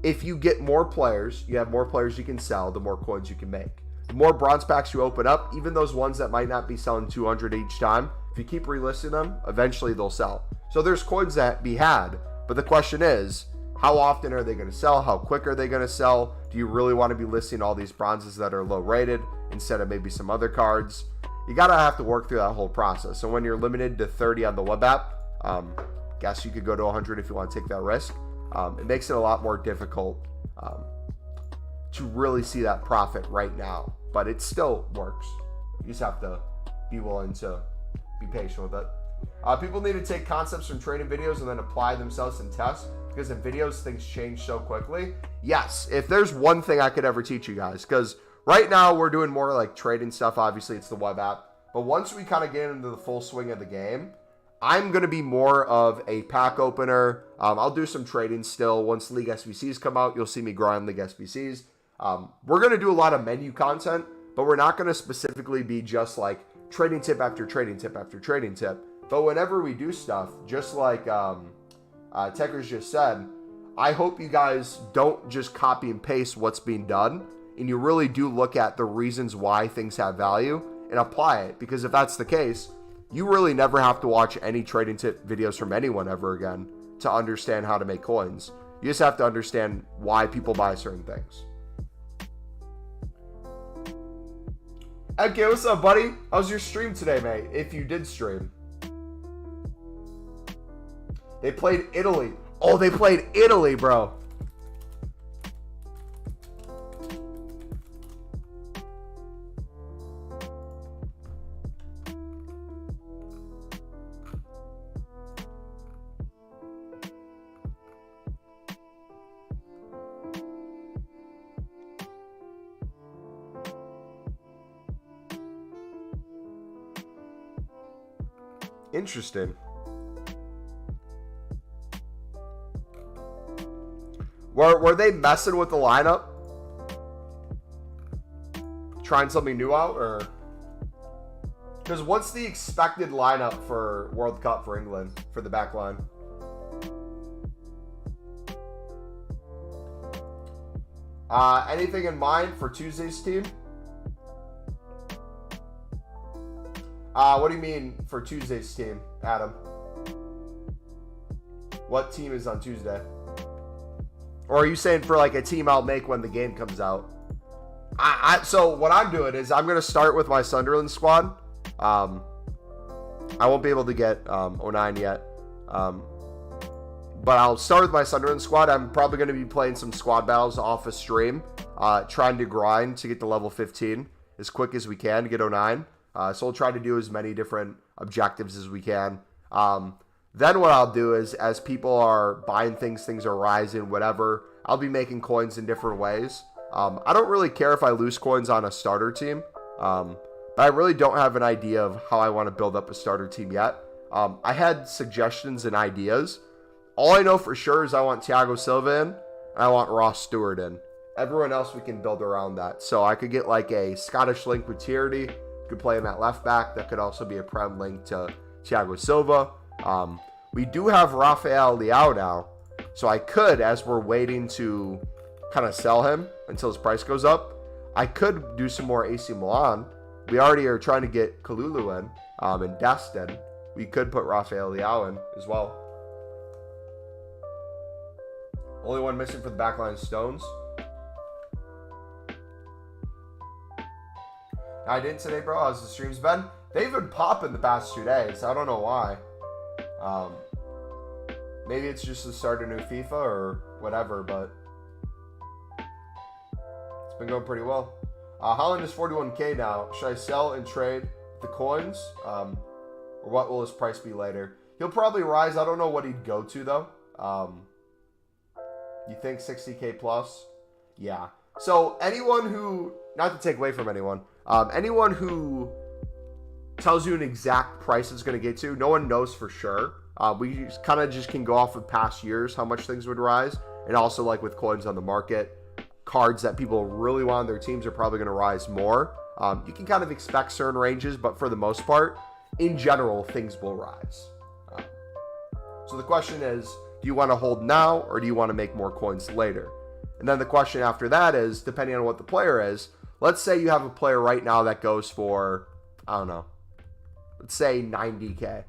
if you get more players, you have more players you can sell, the more coins you can make. The more bronze packs you open up, even those ones that might not be selling 200 each time, if you keep relisting them, eventually they'll sell. So there's coins that be had, but the question is, how often are they going to sell? How quick are they going to sell? Do you really want to be listing all these bronzes that are low rated instead of maybe some other cards? You gotta have to work through that whole process. So when you're limited to 30 on the web app, guess you could go to 100 if you want to take that risk. It makes it a lot more difficult to really see that profit right now, but it still works. You just have to be willing to be patient with it. People need to take concepts from trading videos and then apply themselves in tests, because in videos things change so quickly. Yes, if there's one thing I could ever teach you guys, because right now we're doing more like trading stuff. Obviously it's the web app, but once we kind of get into the full swing of the game, I'm going to be more of a pack opener. I'll do some trading still. Once League SBCs come out, you'll see me grind League SBCs. We're going to do a lot of menu content, but we're not going to specifically be just like trading tip after trading tip after trading tip. But whenever we do stuff, just like Techers just said, I hope you guys don't just copy and paste what's being done, and you really do look at the reasons why things have value and apply it. Because if that's the case, You really never have to watch any trading tip videos from anyone ever again to understand how to make coins. You just have to understand why people buy certain things. Okay, what's up, buddy? How's your stream today, mate? If you did stream. They played Italy. Oh, they played Italy, bro. Interesting. Were they messing with the lineup? Trying something new out, or? Because what's the expected lineup for World Cup for England for the back line? Anything in mind for Tuesday's team? What do you mean for Tuesday's team, Adam? What team is on Tuesday? Or are you saying for like a team I'll make when the game comes out? So what I'm doing is I'm going to start with my Sunderland squad. I won't be able to get 09 yet. But I'll start with my Sunderland squad. I'm probably going to be playing some squad battles off a stream. Trying to grind to get to level 15 as quick as we can to get 09. So we'll try to do as many different objectives as we can. Then what I'll do is, as people are buying things are rising, whatever, I'll be making coins in different ways. I don't really care if I lose coins on a starter team, but I really don't have an idea of how I want to build up a starter team yet. I had suggestions and ideas. All I know for sure is I want Thiago Silva in, and I want Ross Stewart in. Everyone else we can build around that. So I could get like a Scottish link with Tierney. Could play him at left back. That could also be a prem link to Thiago Silva. We do have Rafael Leao now, so I could, as we're waiting to kind of sell him until his price goes up, I could do some more AC Milan. We already are trying to get Kalulu in, and Destin. We could put Rafael Leao in as well. Only one missing for the backline is Stones. I didn't today, bro. How's the streams been? They've been popping the past 2 days. I don't know why. Maybe it's just the start of new FIFA or whatever, but it's been going pretty well. Holland is 41K now. Should I sell and trade the coins? Or what will his price be later? He'll probably rise. I don't know what he'd go to, though. You think 60K plus? Yeah. So anyone who, not to take away from anyone, anyone who tells you an exact price it's going to get to, no one knows for sure. We kind of just can go off of past years, how much things would rise. And also like with coins on the market, cards that people really want on their teams are probably going to rise more. You can kind of expect certain ranges, but for the most part, in general, things will rise. So the question is, do you want to hold now or do you want to make more coins later? And then the question after that is, depending on what the player is, let's say you have a player right now that goes for, I don't know, let's say 90K.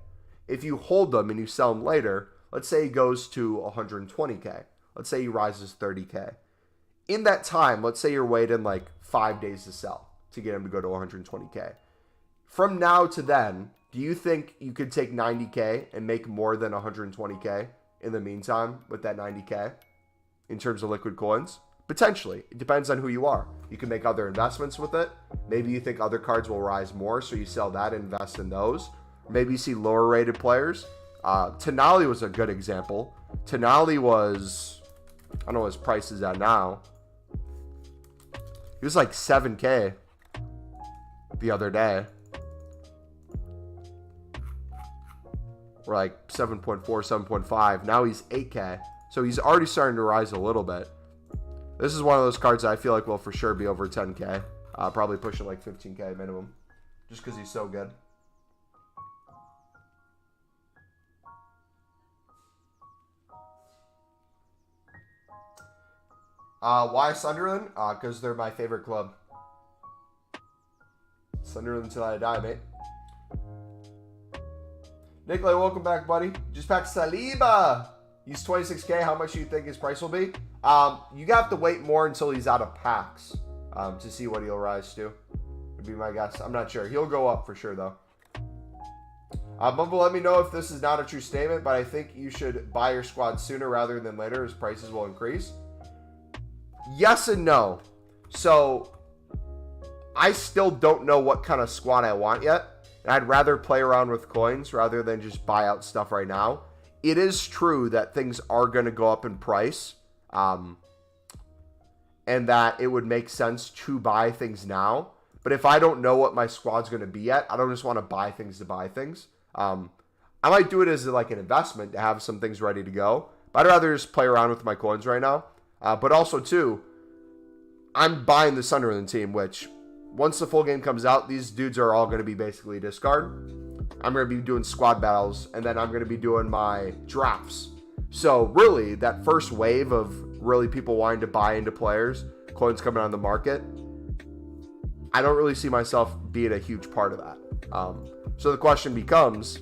If you hold them and you sell them later, let's say he goes to 120K. Let's say he rises 30K. In that time, let's say you're waiting like 5 days to sell to get him to go to 120K. From now to then, do you think you could take 90K and make more than 120K in the meantime with that 90K in terms of liquid coins? Potentially. It depends on who you are. You can make other investments with it. Maybe you think other cards will rise more, so you sell that and invest in those. Maybe you see lower rated players. Tonali was a good example. Tonali was, I don't know what his price is at now. He was like 7K the other day. Or like 7.4, 7.5. Now he's 8K. So he's already starting to rise a little bit. This is one of those cards that I feel like will for sure be over 10K. Probably pushing like 15K minimum. Just because he's so good. Why Sunderland? Because they're my favorite club. Sunderland until I die, mate. Nikolai, welcome back, buddy. Just packed Saliba. He's 26K. How much do you think his price will be? You have to wait more until he's out of packs to see what he'll rise to. Would be my guess. I'm not sure. He'll go up for sure, though. Mumbo, let me know if this is not a true statement, but I think you should buy your squad sooner rather than later as prices will increase. Yes and no. So, I still don't know what kind of squad I want yet. And I'd rather play around with coins rather than just buy out stuff right now. It is true that things are going to go up in price. And that it would make sense to buy things now. But if I don't know what my squad's going to be yet, I don't just want to buy things to buy things. I might do it as like an investment to have some things ready to go. But I'd rather just play around with my coins right now. But also, too, I'm buying the Sunderland team, which once the full game comes out, these dudes are all going to be basically discard. I'm going to be doing squad battles, and then I'm going to be doing my drafts. So really, that first wave of really people wanting to buy into players, coins coming on the market, I don't really see myself being a huge part of that. So the question becomes,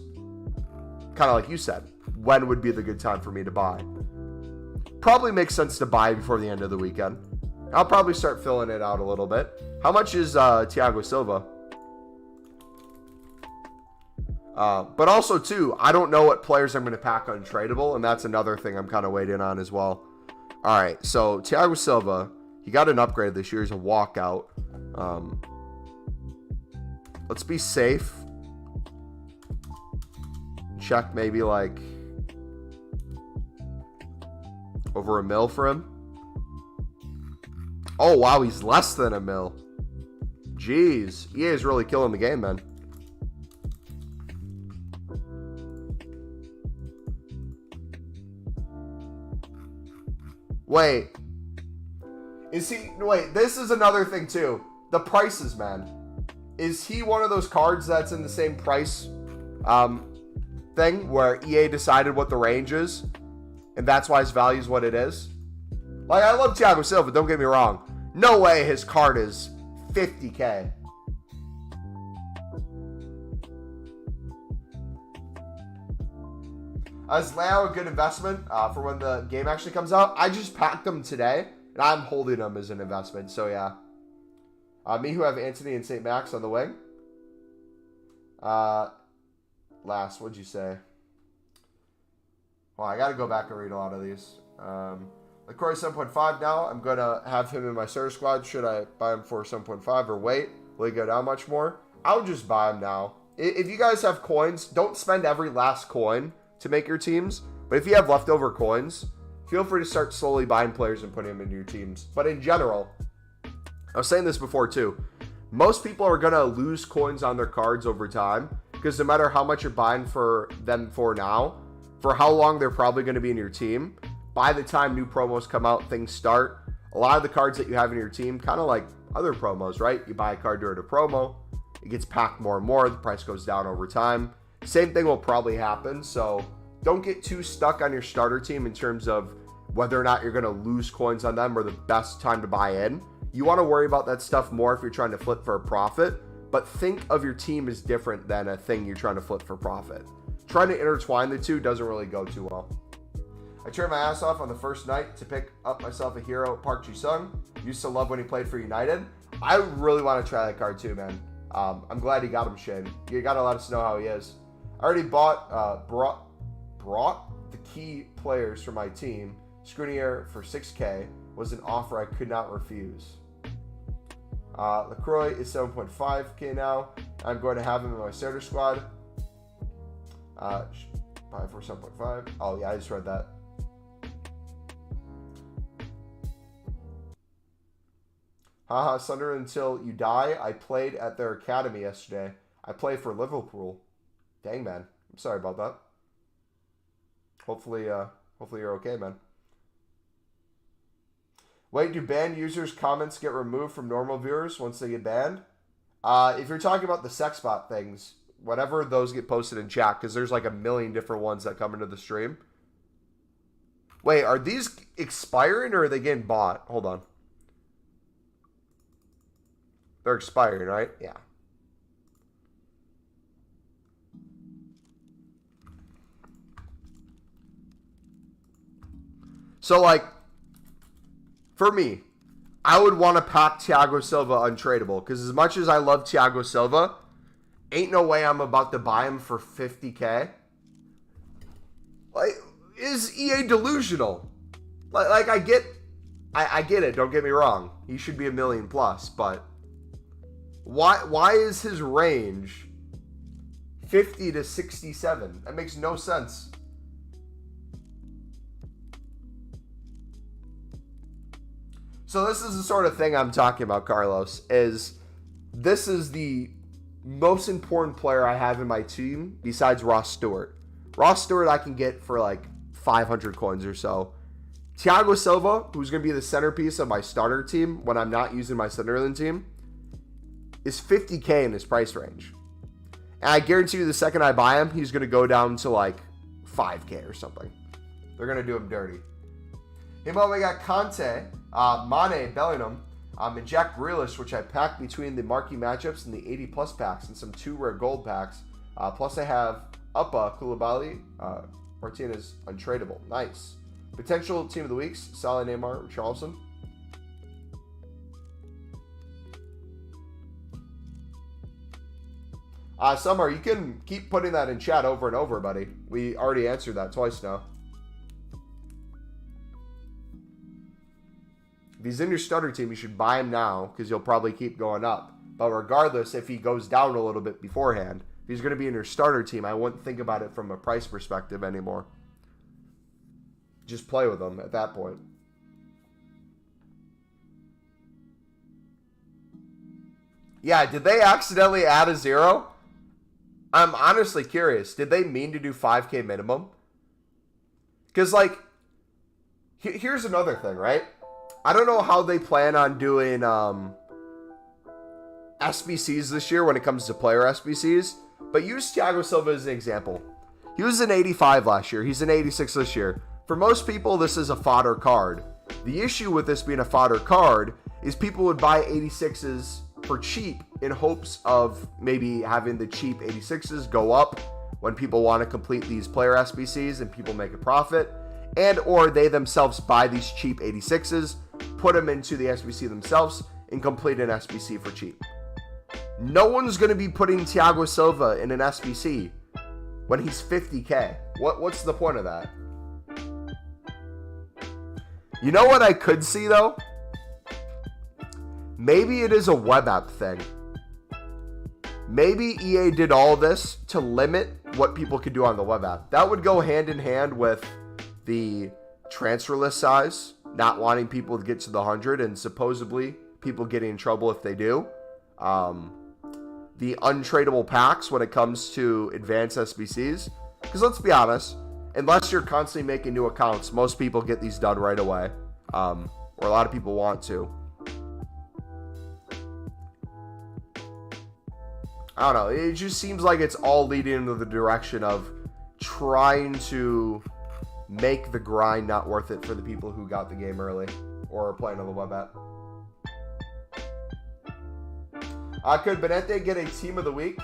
kind of like you said, when would be the good time for me to buy? Probably makes sense to buy before the end of the weekend. I'll probably start filling it out a little bit. How much is Thiago Silva? But also, too, I don't know what players I'm going to pack untradeable, and that's another thing I'm kind of waiting on as well. All right, so Thiago Silva, he got an upgrade this year. He's a walkout. Let's be safe. Check maybe like over $1 mil for him. Oh, wow, he's less than $1 mil. Jeez, EA is really killing the game, man. Wait. Wait, this is another thing, too. The prices, man. Is he one of those cards that's in the same price thing where EA decided what the range is and that's why his value is what it is? Like, I love Thiago Silva, don't get me wrong. No way his card is 50K. Is Leo a good investment for when the game actually comes out? I just packed them today and I'm holding them as an investment, so yeah. Me who have Anthony and St. Max on the wing. Last, what'd you say? Well, I got to go back and read a lot of these. LaCroix 7.5 now. I'm going to have him in my starter squad. Should I buy him for 7.5 or wait? Will he go down much more? I'll just buy him now. If you guys have coins, don't spend every last coin to make your teams. But if you have leftover coins, feel free to start slowly buying players and putting them into your teams. But in general, I was saying this before too, most people are going to lose coins on their cards over time because no matter how much you're buying for them for now, for how long they're probably going to be in your team, by the time new promos come out, things start, a lot of the cards that you have in your team, kind of like other promos, right? You buy a card during a promo, it gets packed more and more, the price goes down over time. Same thing will probably happen, so don't get too stuck on your starter team in terms of whether or not you're going to lose coins on them or the best time to buy in. You want to worry about that stuff more if you're trying to flip for a profit, but think of your team as different than a thing you're trying to flip for profit. Trying to intertwine the two doesn't really go too well. I turned my ass off on the first night to pick up myself a hero, Park Ji-sung. Used to love when he played for United. I really want to try that card too, man. I'm glad he got him, Shane. You got to let us know how he is. I already brought the key players for my team. Skriniar for 6K was an offer I could not refuse. LaCroix is 7.5K now. I'm going to have him in my starter squad. Buy for 7.5. Oh, yeah, I just read that. Haha, Sunderland until you die. I played at their academy yesterday. I play for Liverpool. Dang, man. I'm sorry about that. Hopefully you're okay, man. Wait, do banned users' comments get removed from normal viewers once they get banned? If you're talking about the sex bot things, whenever those get posted in chat, because there's like a million different ones that come into the stream. Wait, are these expiring or are they getting bought? Hold on. They're expiring, right? Yeah. So, like, for me, I would want to pack Thiago Silva untradeable. Because as much as I love Thiago Silva, ain't no way I'm about to buy him for 50K. Like, is EA delusional? Like I get it. Don't get me wrong. He should be $1 million plus, but why is his range 50 to 67? That makes no sense. So this is the sort of thing I'm talking about, Carlos. This is the most important player I have in my team besides Ross Stewart. Ross Stewart I can get for like 500 coins or so. Thiago Silva, who's going to be the centerpiece of my starter team when I'm not using my Sunderland team, is 50K in his price range. And I guarantee you the second I buy him, he's going to go down to like 5K or something. They're going to do him dirty. Meanwhile, we got Conte, Mane, Bellingham, and Jack Grealish, which I packed between the marquee matchups and the 80-plus packs and some 2 rare gold packs. Plus I have Uppa, Koulibaly, Martinez, untradeable. Nice. Potential team of the weeks, Salah, Neymar, Richarlison. Summer, you can keep putting that in chat over and over, buddy. We already answered that twice now. If he's in your starter team, you should buy him now because he'll probably keep going up. But regardless, if he goes down a little bit beforehand, if he's going to be in your starter team, I wouldn't think about it from a price perspective anymore. Just play with him at that point. Yeah, did they accidentally add a 0? I'm honestly curious. Did they mean to do 5K minimum? Because, like, here's another thing, right? I don't know how they plan on doing SBCs this year when it comes to player SBCs, but use Thiago Silva as an example. He was an 85 last year. He's an 86 this year. For most people, this is a fodder card. The issue with this being a fodder card is people would buy 86s for cheap in hopes of maybe having the cheap 86s go up when people want to complete these player SBCs and people make a profit, and or they themselves buy these cheap 86s, put them into the SBC themselves, and complete an SBC for cheap. No one's going to be putting Thiago Silva in an SBC when he's 50K. What's the point of that? You know what I could see, though? Maybe it is a web app thing. Maybe EA did all this to limit what people could do on the web app. That would go hand in hand with the transfer list size, not wanting people to get to the 100, and supposedly people getting in trouble if they do. The untradeable packs when it comes to advanced SBCs. Because let's be honest, unless you're constantly making new accounts, most people get these done right away. Or a lot of people want to. I don't know. It just seems like it's all leading into the direction of trying to make the grind not worth it for the people who got the game early or are playing on the web app. Could Benete get a team of the week?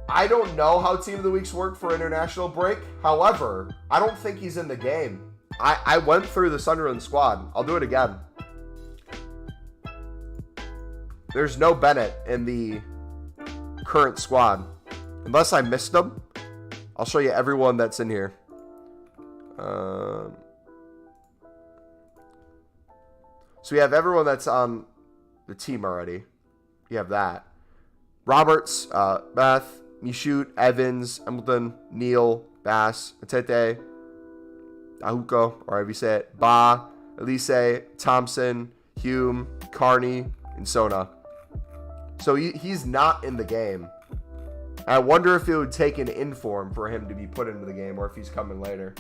I don't know how team of the weeks work for international break. However, I don't think he's in the game. I went through the Sunderland squad. I'll do it again. There's no Bennett in the current squad. Unless I missed them. I'll show you everyone that's in here. So we have everyone that's on the team already. You have that. Roberts, Beth, Michoud, Evans, Embleton, Neal, Bass, Matete, Ahuko, or however you say it, Ba, Elise, Thompson, Hume, Carney, and Sona. So he's not in the game. I wonder if it would take an inform for him to be put into the game or if he's coming later.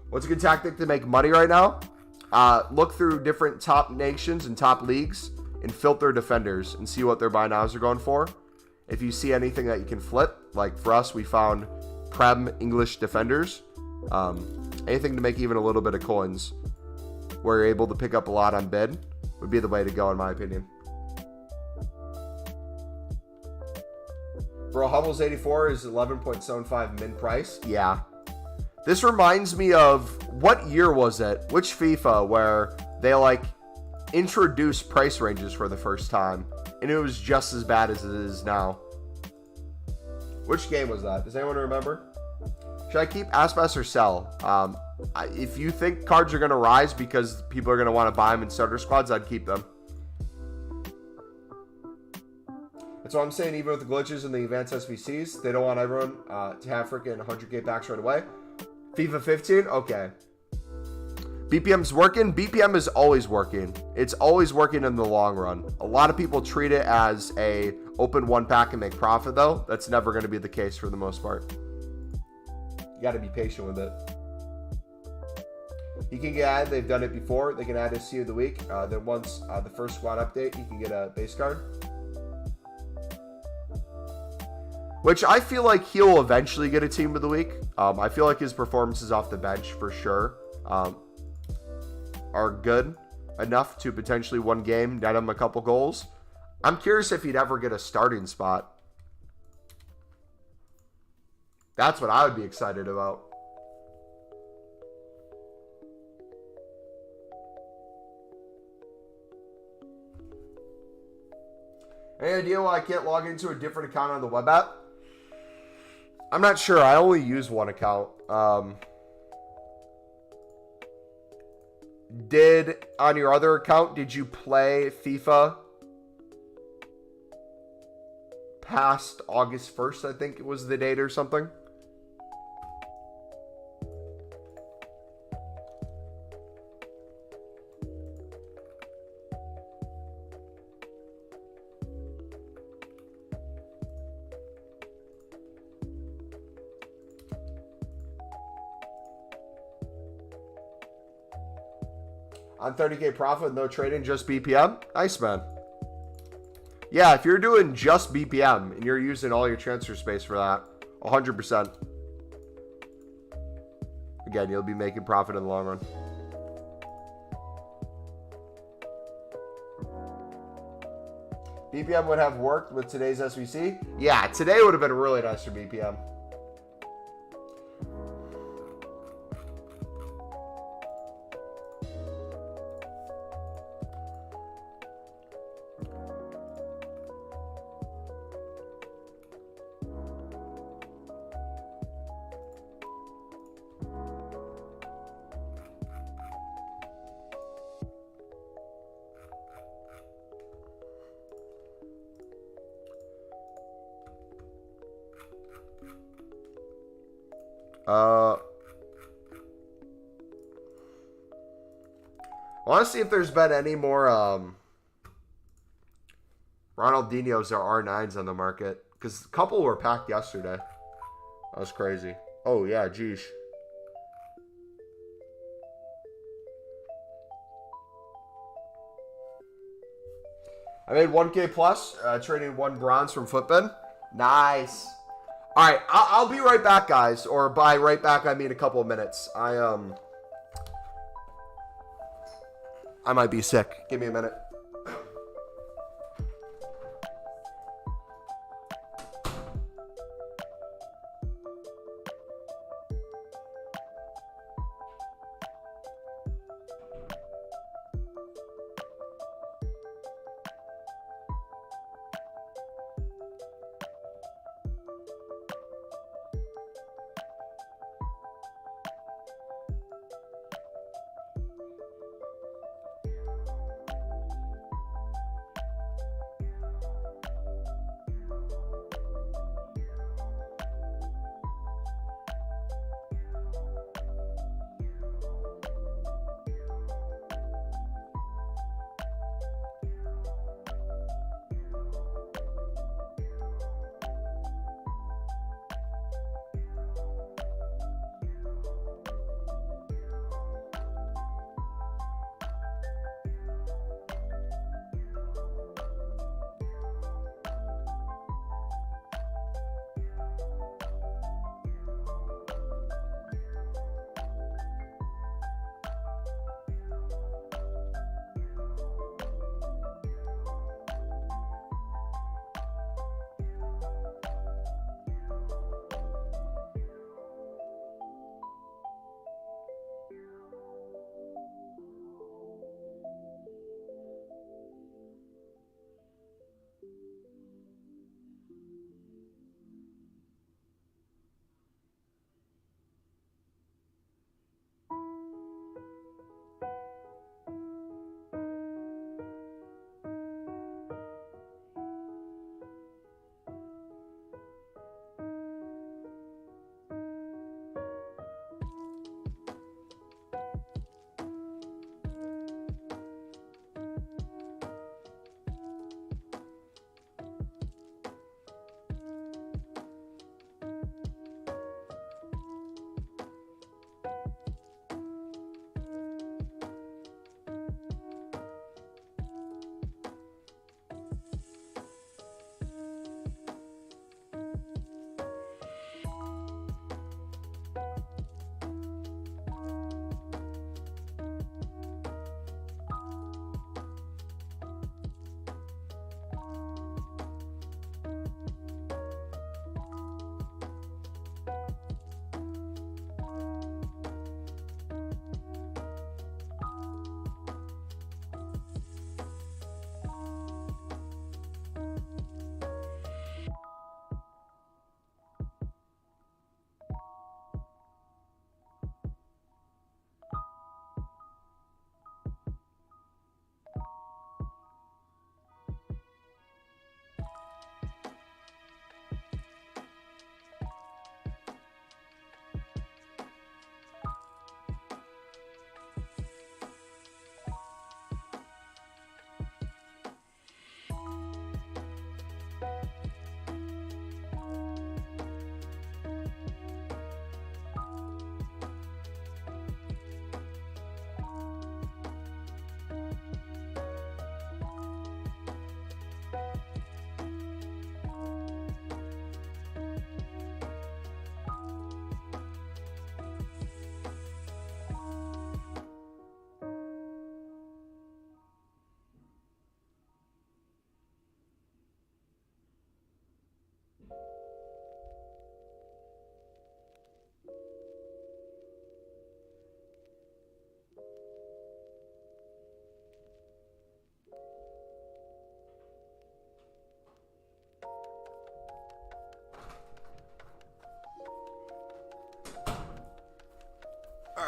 What's a good tactic to make money right now? Look through different top nations and top leagues and filter defenders and see what their buy nows are going for. If you see anything that you can flip, like for us, we found Prem English defenders. Anything to make even a little bit of coins where you're able to pick up a lot on bid would be the way to go in my opinion. Bro, Hubble's 84 is 11.75 min price. Yeah. This reminds me of, what year was it? Which FIFA where they like introduced price ranges for the first time and it was just as bad as it is now? Which game was that? Does anyone remember? Should I keep Aspas or sell? If you think cards are going to rise because people are going to want to buy them in starter squads, I'd keep them. That's what I'm saying. Even with the glitches and the advanced SBCs, they don't want everyone to have freaking 100k packs right away. FIFA 15? Okay. BPM's working. BPM is always working. It's always working in the long run. A lot of people treat it as a open one pack and make profit, though. That's never going to be the case for the most part. You got to be patient with it. You can get added. They've done it before. They can add a C of the week. Then once the first squad update, you can get a base card. Which I feel like he'll eventually get a team of the week. I feel like his performances off the bench for sure are good enough to potentially one game net him a couple goals. I'm curious if he'd ever get a starting spot. That's what I would be excited about. Any idea why I can't log into a different account on the web app? I'm not sure. I only use one account. On your other account, did you play FIFA past August 1st, I think it was the date or something? On 30k profit with no trading, just BPM? Nice, man. Yeah, if you're doing just BPM and you're using all your transfer space for that, 100%. Again, you'll be making profit in the long run. BPM would have worked with today's SBC? Yeah, today would have been really nice for BPM. I want to see if there's been any more Ronaldinho's or R9s on the market. Because a couple were packed yesterday. That was crazy. Oh, yeah, geez. I made 1K plus, trading one bronze from Footbin. Nice. All right, I'll be right back, guys. Or by right back, I mean a couple of minutes. I might be sick. Give me a minute.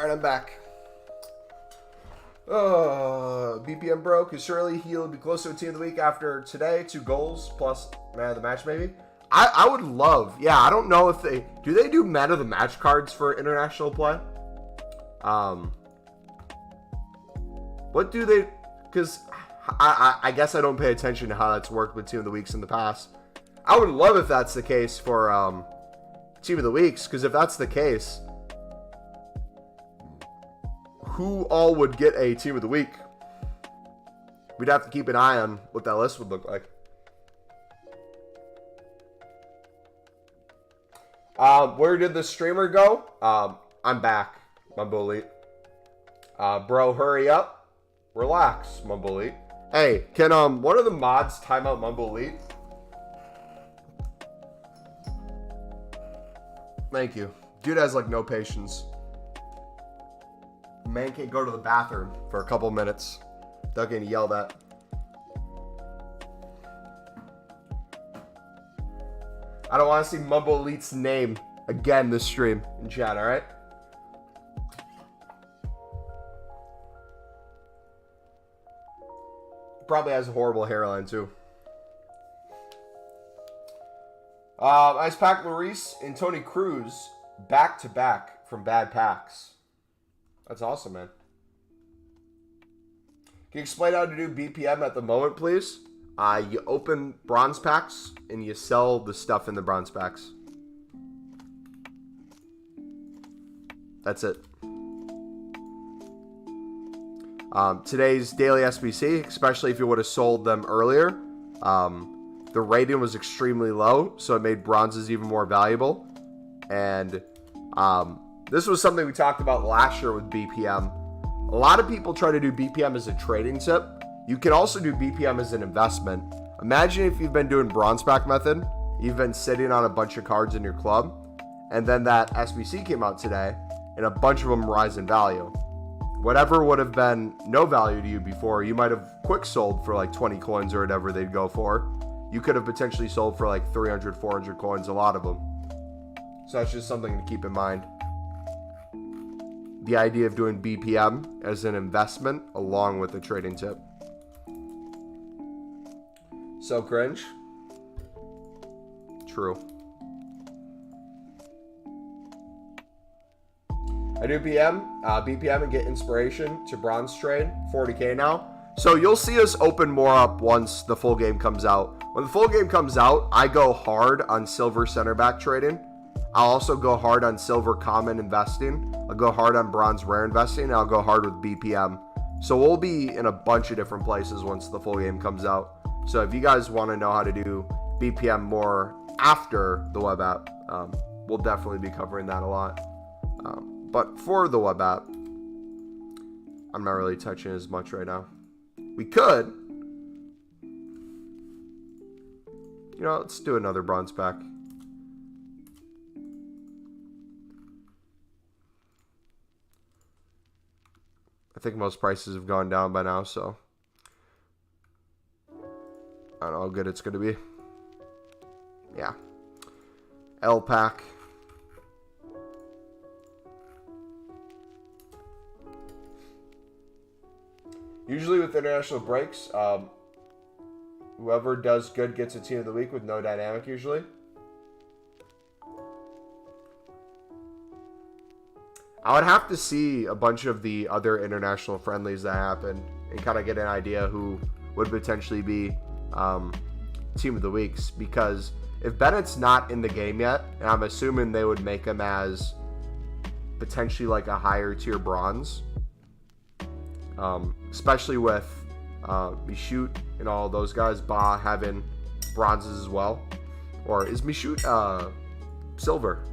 All right, I'm back. BPM bro, because surely he'll be close to a team of the week after today. 2 goals plus man of the match, maybe. I would love. Yeah, I don't know if they do man of the match cards for international play. What do they? Because I guess I don't pay attention to how that's worked with team of the weeks in the past. I would love if that's the case for team of the weeks, because if that's the case, who all would get a team of the week? We'd have to keep an eye on what that list would look like. Where did the streamer go? I'm back, Mumbo Elite. Bro, hurry up. Relax, Mumbo Elite. Hey, can one of the mods time out Mumbo Elite? Thank you. Dude has like no patience. Man can't go to the bathroom for a couple minutes without getting yelled at. I don't want to see Mumbo Elite's name again this stream in chat, alright? Probably has a horrible hairline too. Ice Pack Lloris and Tony Cruz back to back from bad packs. That's awesome, man. Can you explain how to do BPM at the moment, please? You open bronze packs and you sell the stuff in the bronze packs. That's it. Today's daily SBC, especially if you would have sold them earlier, the rating was extremely low, so it made bronzes even more valuable. And this was something we talked about last year with BPM. A lot of people try to do BPM as a trading tip. You can also do BPM as an investment. Imagine if you've been doing bronze pack method, you've been sitting on a bunch of cards in your club, and then that SBC came out today, and a bunch of them rise in value. Whatever would have been no value to you before, you might have quick sold for like 20 coins or whatever they'd go for. You could have potentially sold for like 300, 400 coins, a lot of them. So that's just something to keep in mind. The idea of doing BPM as an investment along with a trading tip. So cringe. True. I do BPM and get inspiration to bronze trade, 40k now. So you'll see us open more up once the full game comes out. When the full game comes out, I go hard on silver center back trading. I'll also go hard on silver common investing. I'll go hard on bronze rare investing. And I'll go hard with BPM. So we'll be in a bunch of different places once the full game comes out. So if you guys want to know how to do BPM more after the web app, we'll definitely be covering that a lot. But for the web app, I'm not really touching as much right now. We could. You know, let's do another bronze pack. I think most prices have gone down by now, so I don't know how good it's going to be. Yeah. L pack. Usually with international breaks, whoever does good gets a team of the week with no dynamic usually. I would have to see a bunch of the other international friendlies that happen and kind of get an idea who would potentially be team of the weeks. Because if Bennett's not in the game yet, and I'm assuming they would make him as potentially like a higher tier bronze, especially with Michoud and all those guys, Ba having bronzes as well. Or is Michoud silver?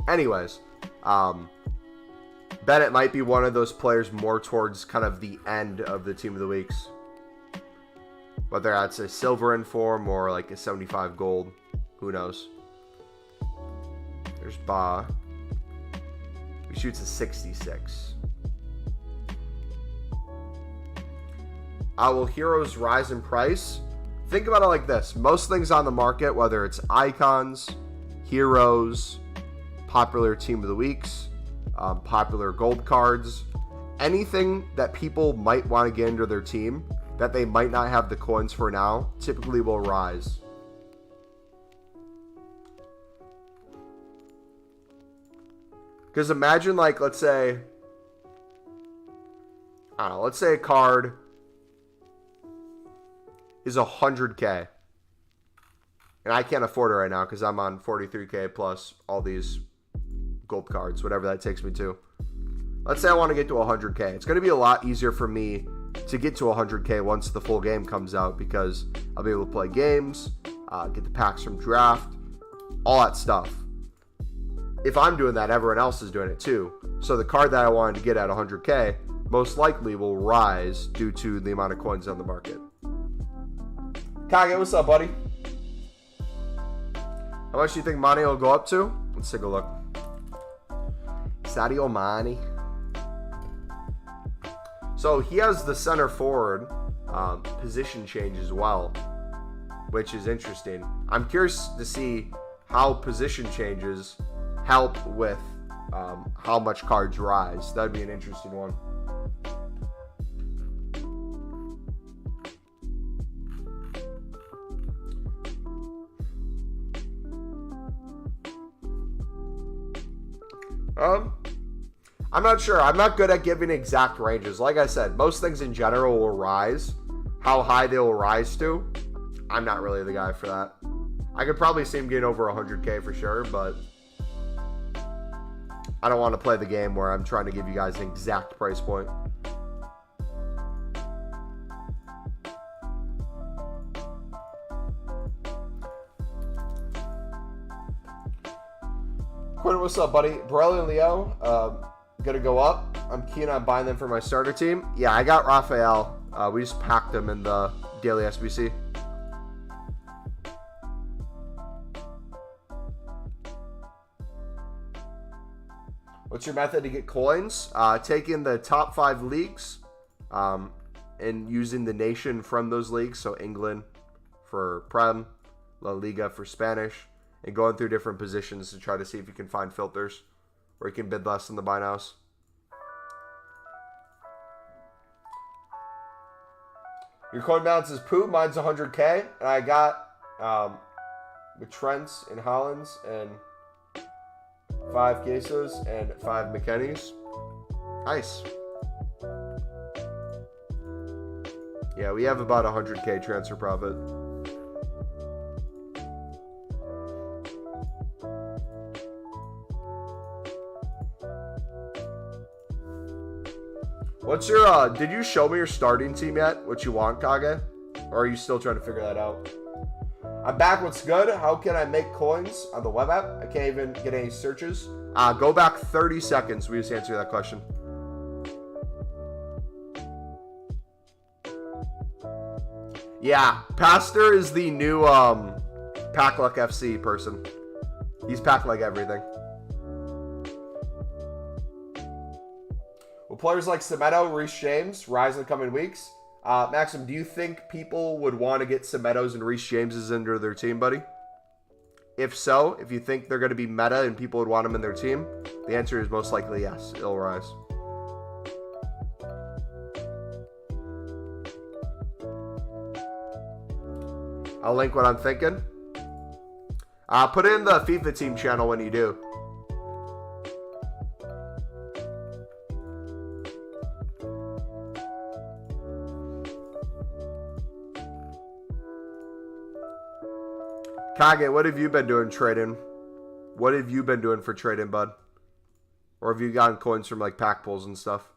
Anyways, Bennett might be one of those players more towards kind of the end of the team of the weeks. Whether that's a silver in form or like a 75 gold. Who knows? There's Ba. He shoots a 66. Will heroes rise in price? Think about it like this. Most things on the market, whether it's icons, heroes, popular team of the weeks, popular gold cards, anything that people might want to get into their team that they might not have the coins for now, typically will rise. Because imagine, like, let's say, I don't know, let's say a card is 100K. And I can't afford it right now because I'm on 43K plus all these gold cards, whatever that takes me to. Let's say I want to get to 100K. It's going to be a lot easier for me to get to 100K once the full game comes out because I'll be able to play games, get the packs from draft, all that stuff. If I'm doing that, everyone else is doing it too. So the card that I wanted to get at 100K most likely will rise due to the amount of coins on the market. Kage, what's up, buddy? How much do you think Mane will go up to? Let's take a look. Sadio Mane. So he has the center forward position change as well, which is interesting. I'm curious to see how position changes help with how much cards rise. That'd be an interesting one. I'm not sure. I'm not good at giving exact ranges. Like I said, most things in general will rise. How high they will rise to, I'm not really the guy for that. I could probably see him getting over 100K for sure, but I don't want to play the game where I'm trying to give you guys an exact price point. Quinn, what's up, buddy? Borelli and Leo, gonna go up. I'm keen on buying them for my starter team. Yeah, I got Raphael. We just packed them in the daily SBC. What's your method to get coins? Taking the top 5 leagues and using the nation from those leagues. So England for Prem, La Liga for Spanish, and going through different positions to try to see if you can find filters where you can bid less than the buy nows. Your coin balance is poo. Mine's 100K. And I got with Trents and Hollands and 5 Cases and 5 McKennies. Nice. Yeah, we have about 100K transfer profit. What's your, did you show me your starting team yet? What you want, Kage? Or are you still trying to figure that out? I'm back. What's good? How can I make coins on the web app? I can't even get any searches. Go back 30 seconds. We just answer that question. Yeah, Pastor is the new Pack Luck FC person. He's packed like everything. Will players like Semedo, Reece James rise in the coming weeks? Maxim, do you think people would want to get Semedos and Reece Jameses into their team, buddy? If so, if you think they're going to be meta and people would want them in their team, the answer is most likely yes, it'll rise. I'll link what I'm thinking. Put it in the FIFA team channel when you do. Kage, what have you been doing trading? What have you been doing for trading, bud? Or have you gotten coins from like pack pulls and stuff?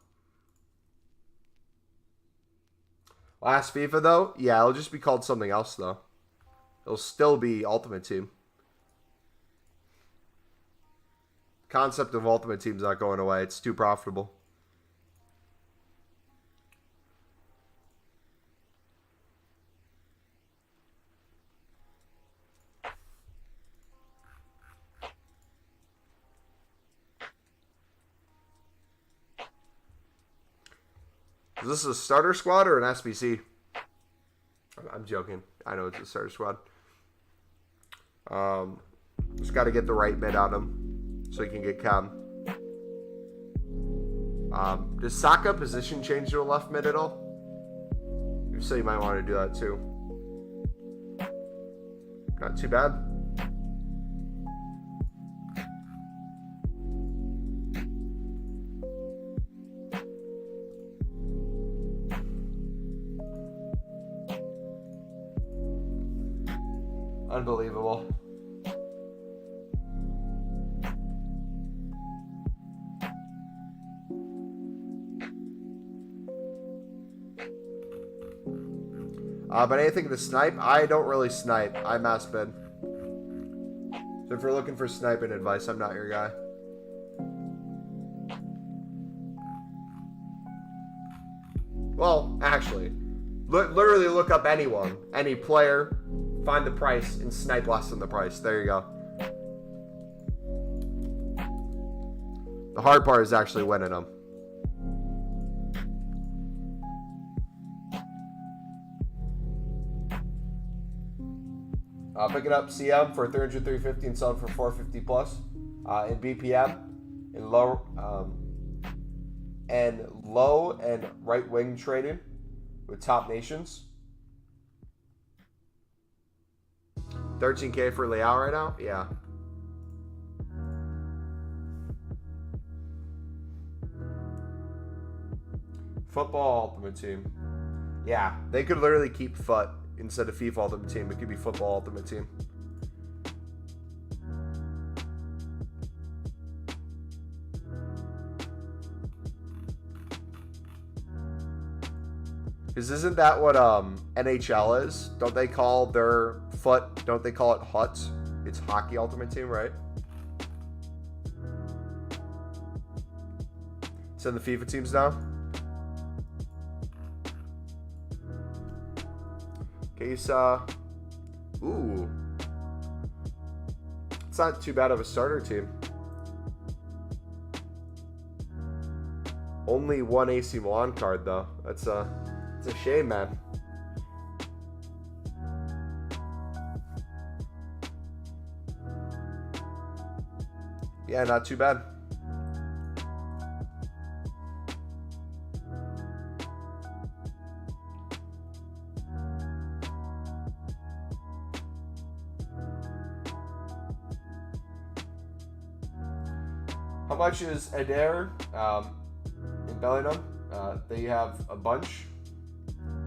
Last FIFA though? Yeah, it'll just be called something else though. It'll still be Ultimate Team. Concept of Ultimate Team's not going away. It's too profitable. Is this a starter squad or an SBC? I'm joking. I know it's a starter squad. Just got to get the right bid on them. so he can get Cam. Does Saka position change to a left mid at all? So you might want to do that too. Not too bad. Unbelievable. But anything to snipe? I don't really snipe. I mass bid. So if you're looking for sniping advice, I'm not your guy. Well, actually, literally look up anyone, any player, find the price, and snipe less than the price. There you go. The hard part is actually winning them. Picking up CM for 300, 350 and selling for 450 plus. In BPM, in low and right wing trading with top nations. 13K for Leao right now? Yeah. Football Ultimate Team. Yeah, they could literally keep FUT instead of FIFA Ultimate Team. It could be Football Ultimate Team. Because isn't that what NHL is? Don't they call their FUT, don't they call it HUT? It's Hockey Ultimate Team, right? Send the FIFA teams now. Case, ooh. It's not too bad of a starter team. Only one AC Milan card, though. It's a shame, man. Yeah, not too bad. How much is Adair in Bellingham? They have a bunch.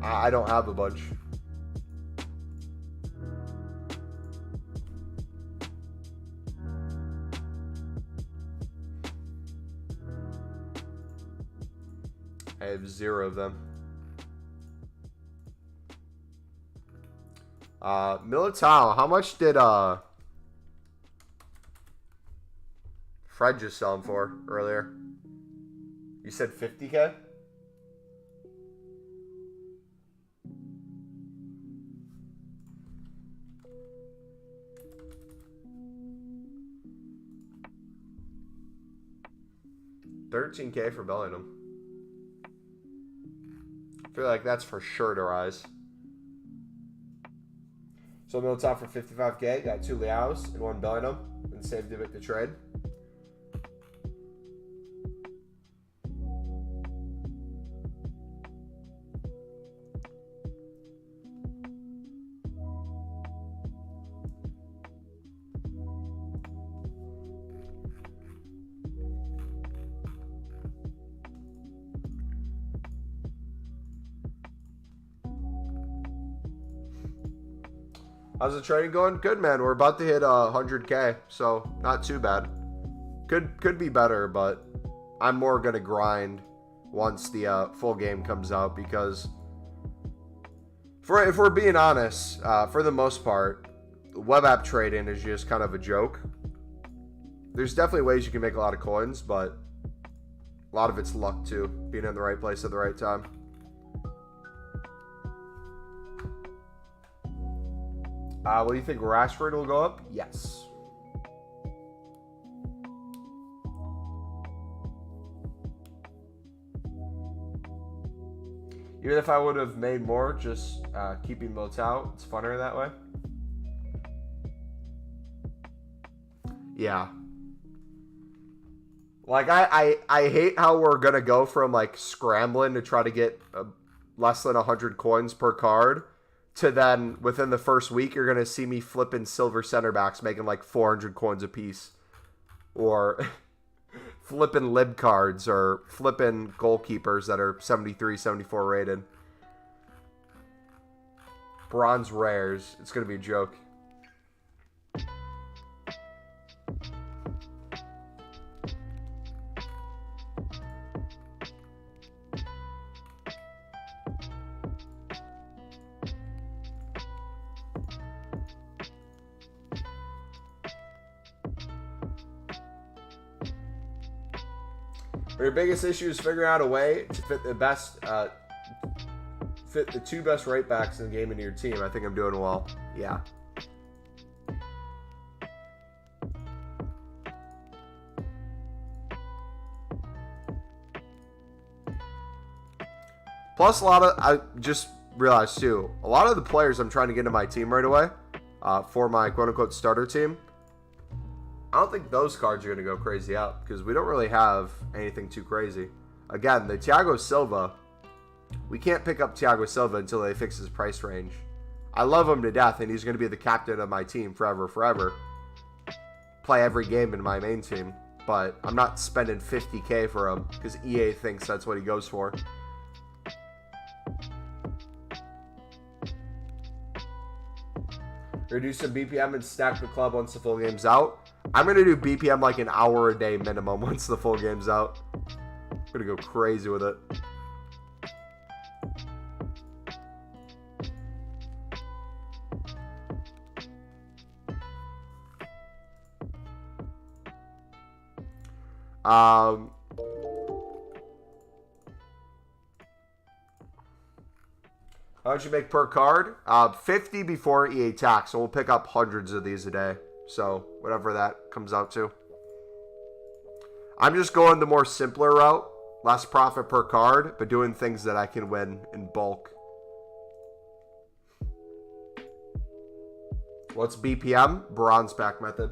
I don't have a bunch. I have 0 of them. Militao, how much did Fred just sell him for earlier? You said 50K? $13K for Bellingham. I feel like that's for sure to rise. So Militao for 55K, got 2 Leaos and 1 Bellingham, and saved it to trade. How's the trading going? Good, man. We're about to hit 100K, so not too bad. Could be better, but I'm more gonna grind once the full game comes out, because if we're being honest, for the most part, web app trading is just kind of a joke. There's definitely ways you can make a lot of coins, but a lot of it's luck too, being in the right place at the right time. What do you think? Rashford will go up? Yes. Even if I would have made more, just keeping Militao, it's funner that way. Yeah. Like, I hate how we're going to go from, like, scrambling to try to get less than 100 coins per card to then, within the first week, you're going to see me flipping silver center backs making, like, 400 coins a piece. Or flipping lib cards or flipping goalkeepers that are 73, 74 rated. Bronze rares. It's going to be a joke. Your biggest issue is figuring out a way to fit the two best right backs in the game into your team. I think I'm doing well. Yeah. Plus, I just realized too, a lot of the players I'm trying to get into my team right away for my quote-unquote starter team, I don't think those cards are going to go crazy out because we don't really have anything too crazy. Again, the Thiago Silva, we can't pick up Thiago Silva until they fix his price range. I love him to death, and he's going to be the captain of my team forever. Play every game in my main team, but I'm not spending 50K for him because EA thinks that's what he goes for. Reduce some BPM and stack the club once the full game's out. I'm going to do BPM like an hour a day minimum once the full game's out. I'm going to go crazy with it. How much you make per card? 50 before EA tax, so we'll pick up hundreds of these a day. So, whatever that comes out to. I'm just going the more simpler route. Less profit per card, but doing things that I can win in bulk. What's BPM? Bronze pack method.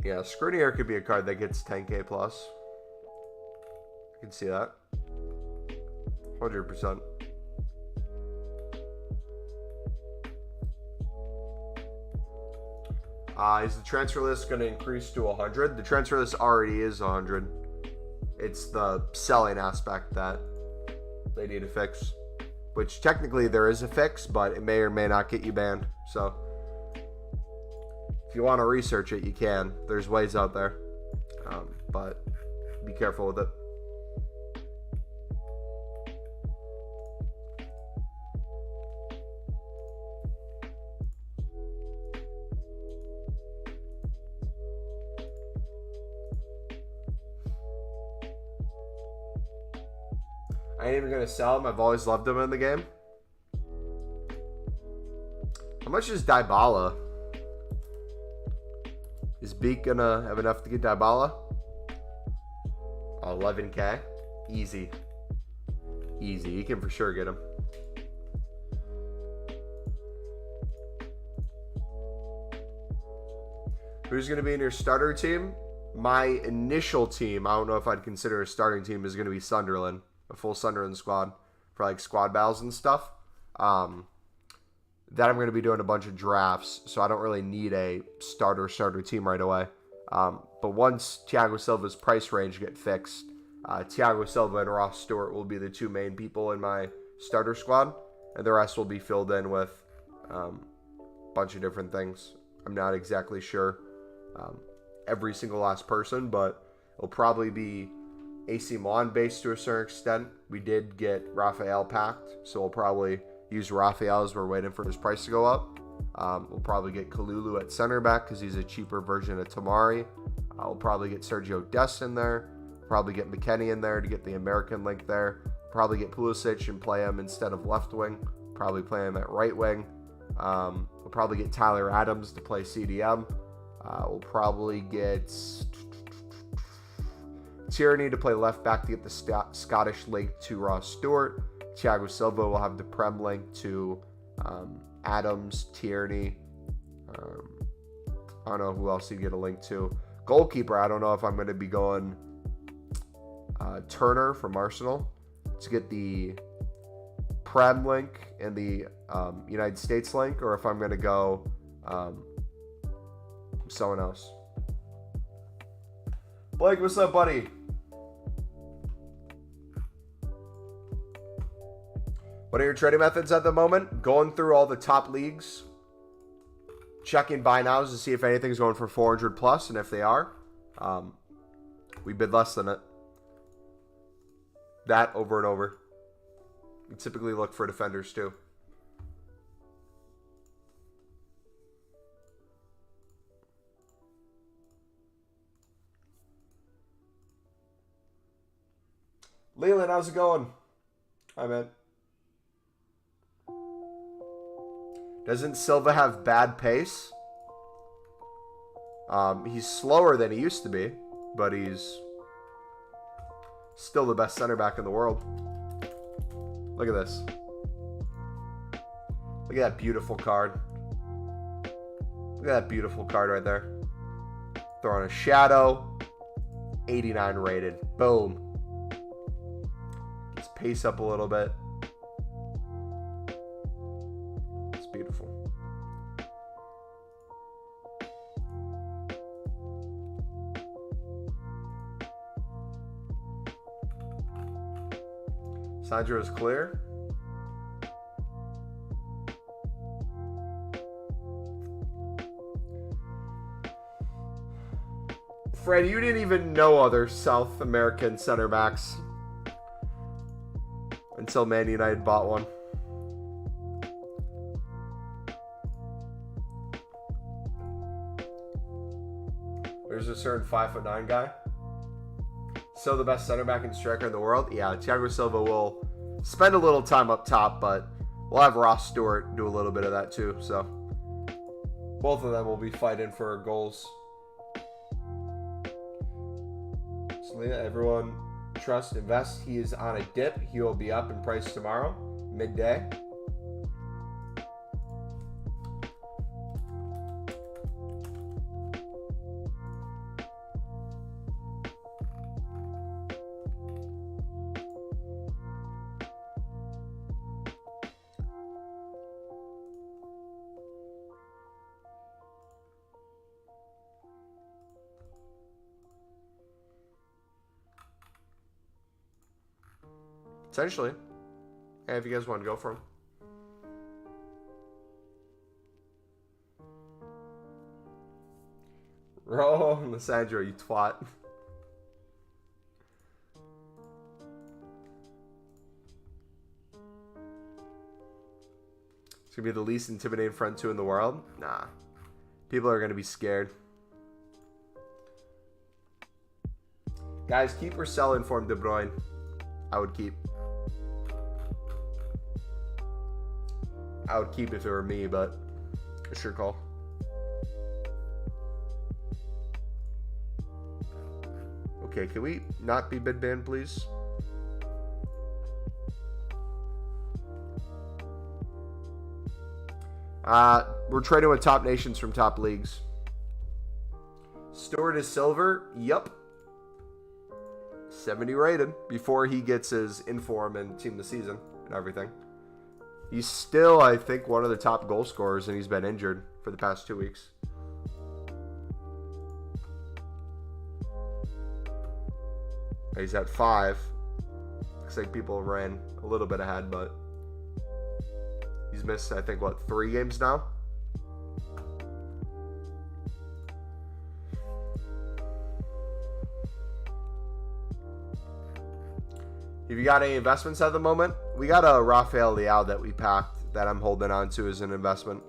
Yeah, Skriniar could be a card that gets 10k plus. I can see that. 100%. Is the transfer list going to increase to 100? The transfer list already is 100. It's the selling aspect that they need to fix. Which technically there is a fix, but it may or may not get you banned. So if you want to research it, you can. There's ways out there. But be careful with it. I ain't even going to sell him. I've always loved him in the game. How much is Dybala? Is Beak going to have enough to get Dybala? 11k. Easy. Easy. You can for sure get him. Who's going to be in your starter team? My initial team, I don't know if I'd consider a starting team, is going to be Sunderland. A full Sunderland squad for like squad battles and stuff. That I'm going to be doing a bunch of drafts, so I don't really need a starter team right away. But once Thiago Silva's price range get fixed, Thiago Silva and Ross Stewart will be the two main people in my starter squad, and the rest will be filled in with a bunch of different things. I'm not exactly sure every single last person, but it'll probably be AC Milan based to a certain extent. We did get Raphael packed, so we'll probably use Raphael as we're waiting for his price to go up. We'll probably get Kalulu at center back because he's a cheaper version of Tamari. We'll probably get Sergio Dest in there. Probably get McKennie in there to get the American link there. Probably get Pulisic and play him instead of left wing. Probably play him at right wing. We'll probably get Tyler Adams to play CDM. We'll probably get Tierney to play left back to get the Scottish link to Ross Stewart. Thiago Silva will have the Prem link to Adams, Tierney. I don't know who else he'd get a link to. Goalkeeper, I don't know if I'm going to be going Turner from Arsenal to get the Prem link and the United States link, or if I'm going to go someone else. Blake, what's up, buddy? What are your trading methods at the moment? Going through all the top leagues, checking buy nows to see if anything's going for 400 plus, and if they are, we bid less than it. That over and over. We typically look for defenders too. Leland, how's it going? Hi, man. Doesn't Silva have bad pace? He's slower than he used to be, but he's still the best center back in the world. Look at this. Look at that beautiful card. Look at that beautiful card right there. Throw on a shadow. 89 rated. Boom. Let's pace up a little bit. It's beautiful. Sandro is clear. Fred, you didn't even know other South American center backs until Man United bought one. There's a certain 5'9" guy. So the best center back and striker in the world? Yeah, Thiago Silva will spend a little time up top, but we'll have Ross Stewart do a little bit of that too. So both of them will be fighting for goals. Selena, everyone trust, invest. He is on a dip. He will be up in price tomorrow, midday. Essentially. And if you guys want to go for him. Roll Lissandro, you twat. It's going to be the least intimidating front two in the world? Nah. People are going to be scared. Guys, keep or sell informed De Bruyne. I would keep. I would keep if it were me, but it's your call. Okay, can we not be bid banned, please? We're trading with top nations from top leagues. Stewart is silver. Yup. 70 rated before he gets his inform and team of the season and everything. He's still, I think, one of the top goal scorers, and he's been injured for the past 2 weeks. He's at 5. Looks like people ran a little bit ahead, but he's missed, I think, what, 3 games now? If you got any investments at the moment, we got a Rafael Leao that we packed that I'm holding on to as an investment.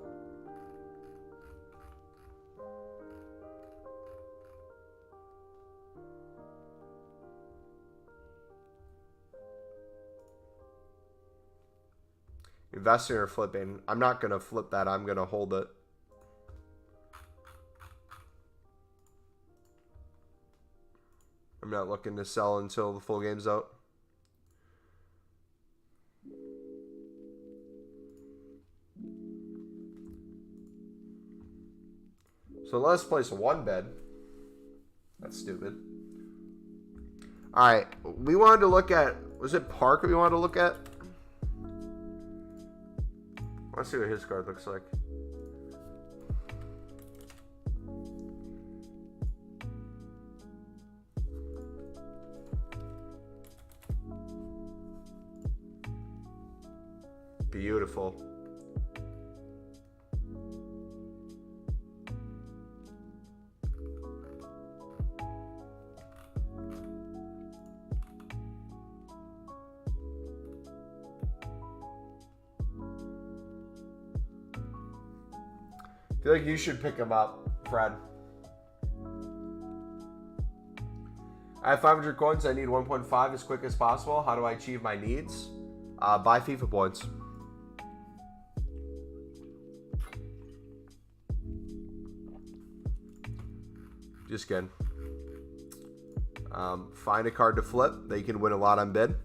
Investing or flipping? I'm not going to flip that. I'm going to hold it. I'm not looking to sell until the full game's out. So let's place a 1 bid. That's stupid. Alright, we wanted to look at, was it Park we wanted to look at? Let's see what his card looks like. Beautiful. I feel like you should pick him up, Fred. I have 500 coins. I need 1.5 as quick as possible. How do I achieve my needs? Buy FIFA points. Just kidding. Find a card to flip that you can win a lot on bid.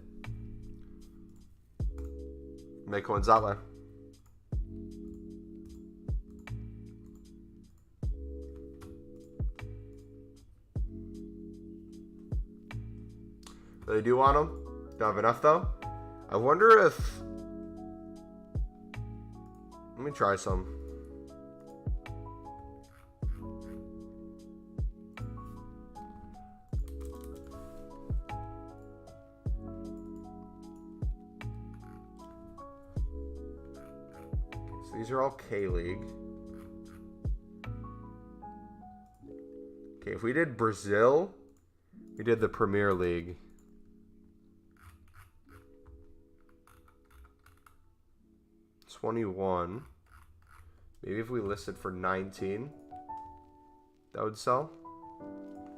Make coins that way. They do want them. Don't have enough though. I wonder if. Let me try some. So these are all K-League. Okay, if we did Brazil, we did the Premier League. $21. Maybe if we listed for 19, that would sell,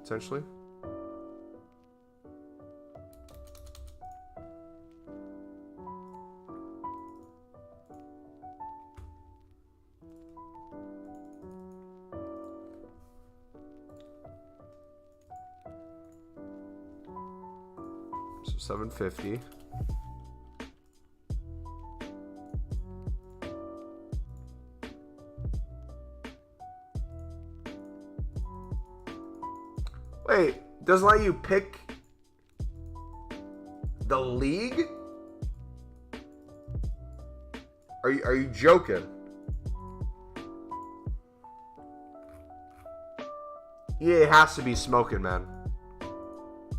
potentially. So 750. Wait, doesn't let you pick the league? Are you joking? EA has to be smoking, man.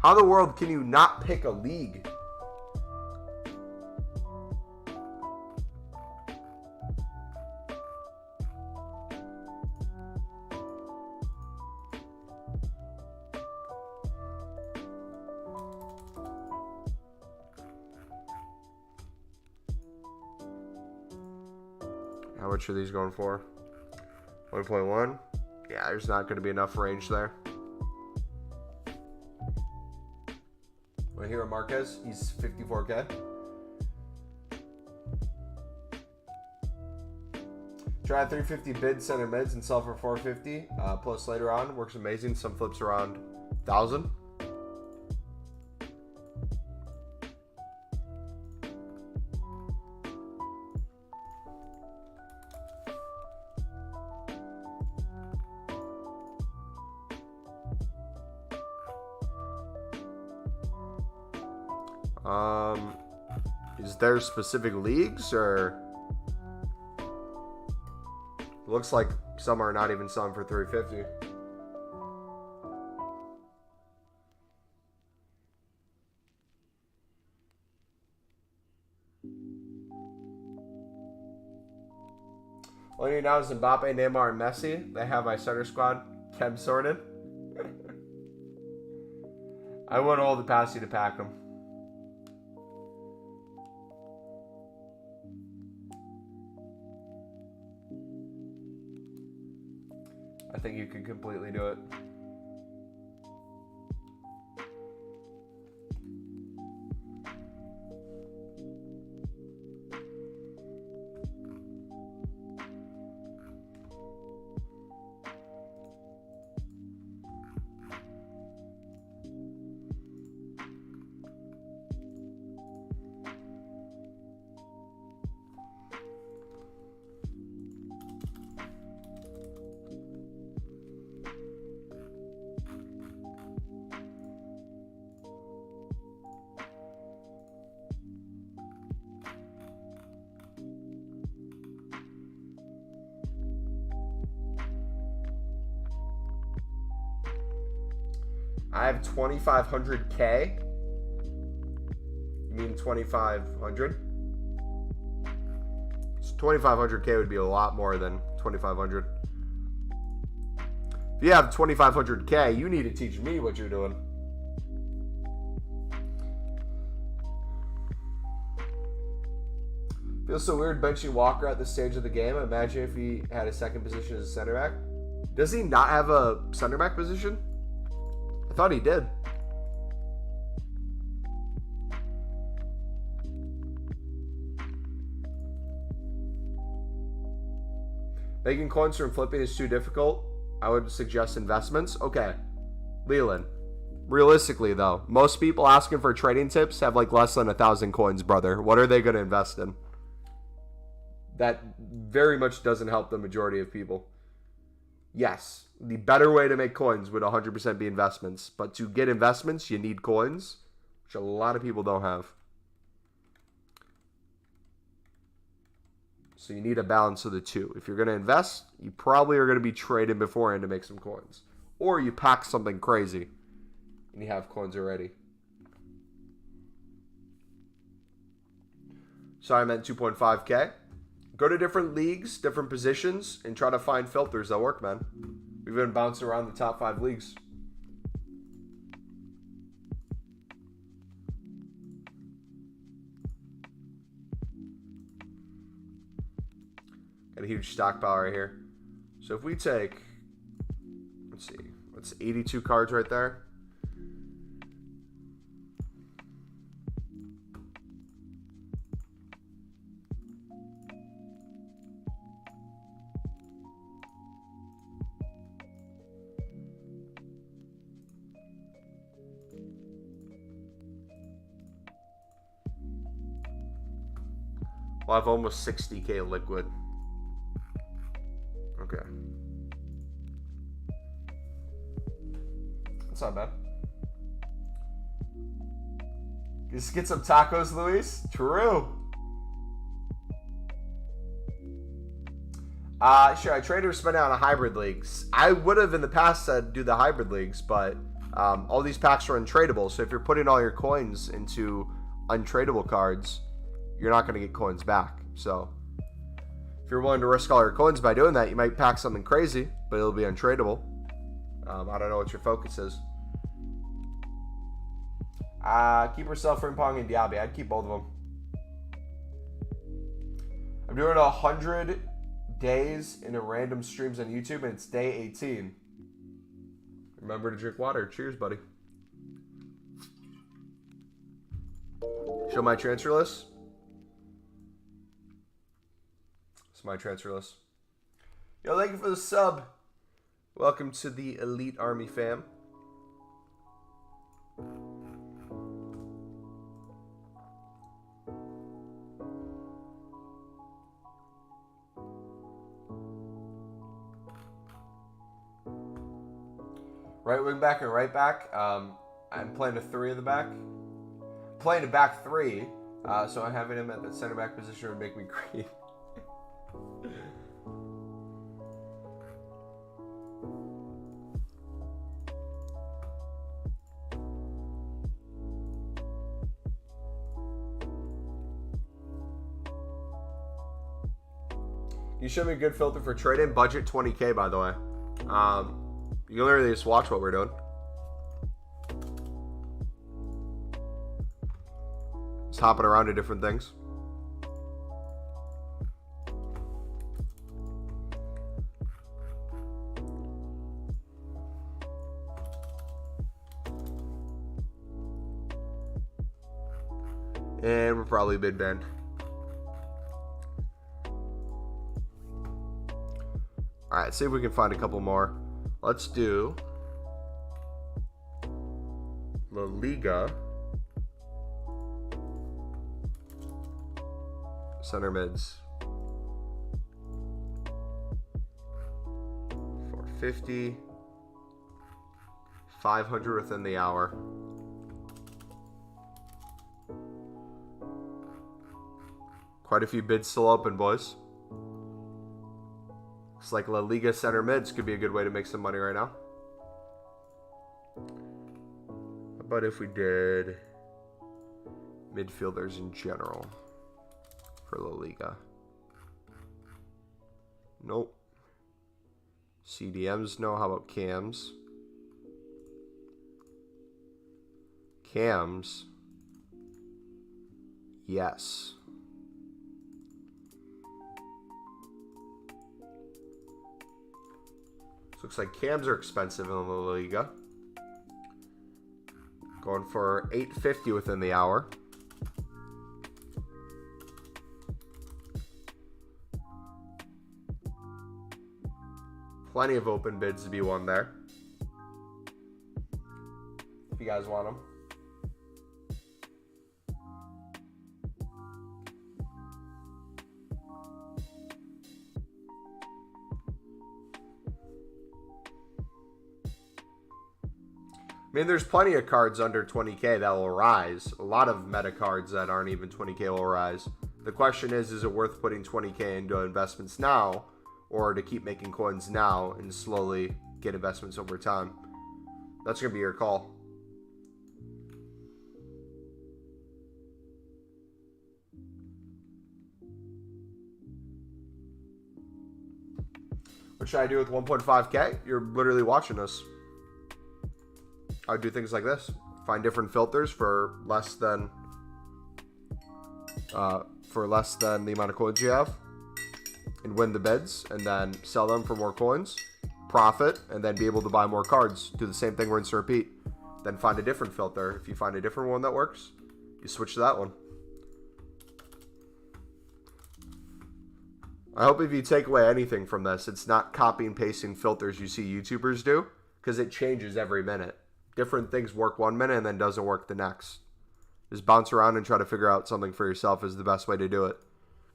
How in the world can you not pick a league? How much are these going for? 1.1? Yeah, there's not going to be enough range there. My hero Marquez, he's 54K. Try a 350 bid center mids and sell for 450. Plus later on, works amazing. Some flips around 1,000. Is there specific leagues or? Looks like some are not even selling for 350. All you need now is Mbappe, Neymar, and Messi. They have my starter squad kept sorted. I wouldn't hold the capacity to pack them. I think you can completely do it. I have 2,500K. You mean 2,500? So 2,500K would be a lot more than 2,500. If you have 2,500K, you need to teach me what you're doing. Feels so weird benching Walker at this stage of the game. Imagine if he had a second position as a center back. Does he not have a center back position? I thought he did. Making coins from flipping is too difficult. I would suggest investments. Okay. Leland. Realistically, though, most people asking for trading tips have like less than 1,000 coins, brother. What are they going to invest in? That very much doesn't help the majority of people. Yes, the better way to make coins would 100% be investments. But to get investments, you need coins, which a lot of people don't have. So you need a balance of the two. If you're going to invest, you probably are going to be trading beforehand to make some coins. Or you pack something crazy and you have coins already. Sorry, I meant 2.5K. Go to different leagues, different positions, and try to find filters that work, man. We've been bouncing around the top 5 leagues. Got a huge stockpile right here. So if we take, let's see, that's 82 cards right there. Well, I have almost 60K liquid. Okay. That's not bad. Just get some tacos, Luis. True. Sure, I traded or spent it on a hybrid leagues. I would have in the past said do the hybrid leagues, but all these packs are untradeable. So if you're putting all your coins into untradeable cards, you're not going to get coins back. So if you're willing to risk all your coins by doing that, you might pack something crazy, but it'll be untradeable. I don't know what your focus is. Keep yourself Frimpong and Diaby. I'd keep both of them. I'm doing 100 days in a random streams on YouTube, and it's day 18. Remember to drink water. Cheers, buddy. Show my transfer list. It's my transfer list. Yo, thank you for the sub. Welcome to the Elite Army fam. Right wing back and right back. I'm playing a 3 in the back. Playing a back 3. So I'm having him at the center back position would make me green. You showed me a good filter for trading. Budget 20K, by the way. You can literally just watch what we're doing. Just hopping around to different things. And we're probably mid-band. Alright, see if we can find a couple more. Let's do La Liga. Center mids. 450. 500 within the hour. Quite a few bids still open, boys. Looks like La Liga center mids could be a good way to make some money right now. about if we did midfielders in general for La Liga? Nope. CDMs, no. How about cams? Cams, yes. Looks like cams are expensive in La Liga. Going for $8.50 within the hour. Plenty of open bids to be won there, if you guys want them. I mean, there's plenty of cards under 20K that will rise. A lot of meta cards that aren't even 20K will rise. The question is it worth putting 20K into investments now, or to keep making coins now and slowly get investments over time? That's going to be your call. What should I do with 1.5K? You're literally watching this. I would do things like this. Find different filters for less than the amount of coins you have, and win the bids, and then sell them for more coins, profit, and then be able to buy more cards. Do the same thing, rinse and repeat. Then find a different filter. If you find a different one that works, you switch to that one. I hope if you take away anything from this, it's not copy and pasting filters you see YouTubers do, because it changes every minute. Different things work one minute and then doesn't work the next. Just bounce around and try to figure out something for yourself is the best way to do it.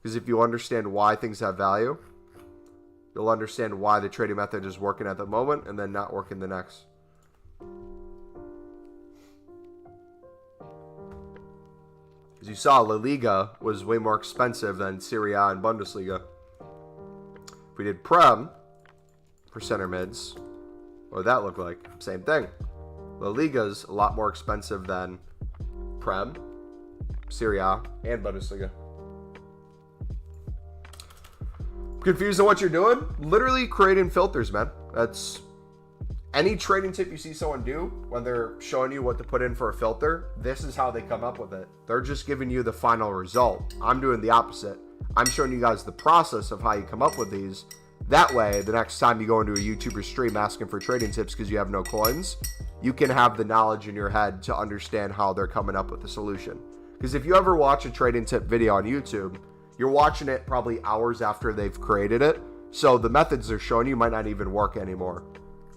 Because if you understand why things have value, you'll understand why the trading method is working at the moment and then not working the next. As you saw, La Liga was way more expensive than Serie A and Bundesliga. If we did Prem for center mids, what would that look like? Same thing. La Liga's a lot more expensive than Prem, Serie A, and Bundesliga. Confused on what you're doing? Literally creating filters, man. That's any trading tip you see someone do when they're showing you what to put in for a filter. This is how they come up with it. They're just giving you the final result. I'm doing the opposite. I'm showing you guys the process of how you come up with these. That way, the next time you go into a YouTuber stream asking for trading tips because you have no coins, you can have the knowledge in your head to understand how they're coming up with the solution. Because if you ever watch a trading tip video on YouTube, you're watching it probably hours after they've created it. So the methods they're showing you might not even work anymore.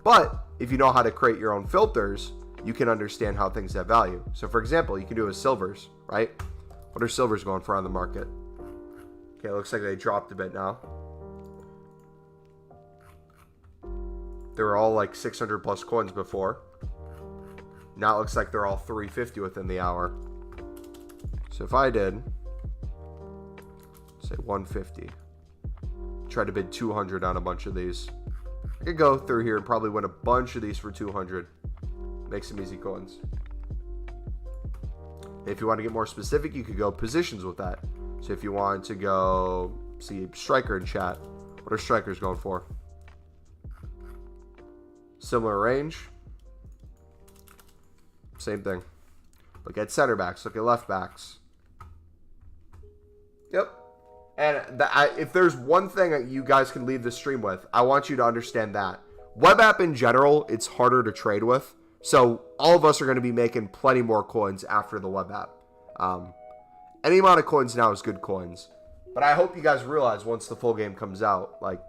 But if you know how to create your own filters, you can understand how things have value. So for example, you can do with silvers, right? What are silvers going for on the market? Okay, it looks like they dropped a bit now. They were all like 600 plus coins before. Now it looks like they're all 350 within the hour. So if I did, say 150, try to bid 200 on a bunch of these, I could go through here and probably win a bunch of these for 200. Make some easy coins. If you want to get more specific, you could go positions with that. So if you want to go see striker in chat, what are strikers going for? Similar range. Same thing. Look at center backs. Look at left backs. Yep. And if there's one thing that you guys can leave the stream with, I want you to understand that. Web app in general, it's harder to trade with. So all of us are going to be making plenty more coins after the web app. Any amount of coins now is good coins. But I hope you guys realize once the full game comes out, like,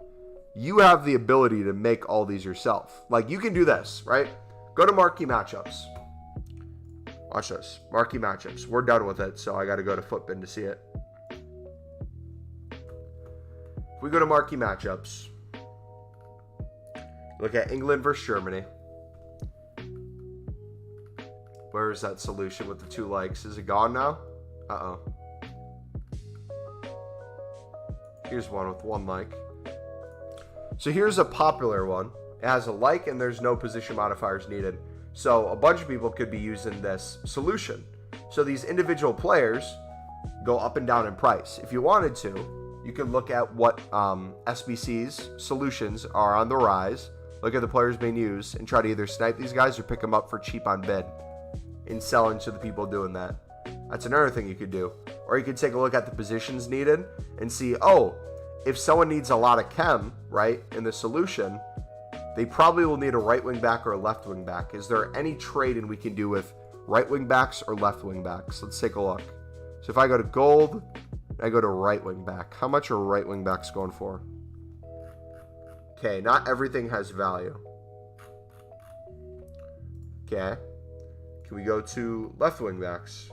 you have the ability to make all these yourself. Like, you can do this, right? Go to marquee matchups. Watch this. Marquee matchups. We're done with it, so I got to go to Footbin to see it. If we go to marquee matchups, look at England versus Germany. Where is that solution with the 2 likes? Is it gone now? Uh-oh. Here's one with 1 like. So here's a popular one. It has a like and there's no position modifiers needed. So a bunch of people could be using this solution. So these individual players go up and down in price. If you wanted to, you can look at what SBC's solutions are on the rise, look at the players being used, and try to either snipe these guys or pick them up for cheap on bid and selling to the people doing that. That's another thing you could do. Or you could take a look at the positions needed and see, oh, if someone needs a lot of chem, right, in the solution, they probably will need a right wing back or a left wing back. Is there any trading we can do with right wing backs or left wing backs? Let's take a look. So if I go to gold, I go to right wing back. How much are right wing backs going for? Okay, not everything has value. Okay. Can we go to left wing backs?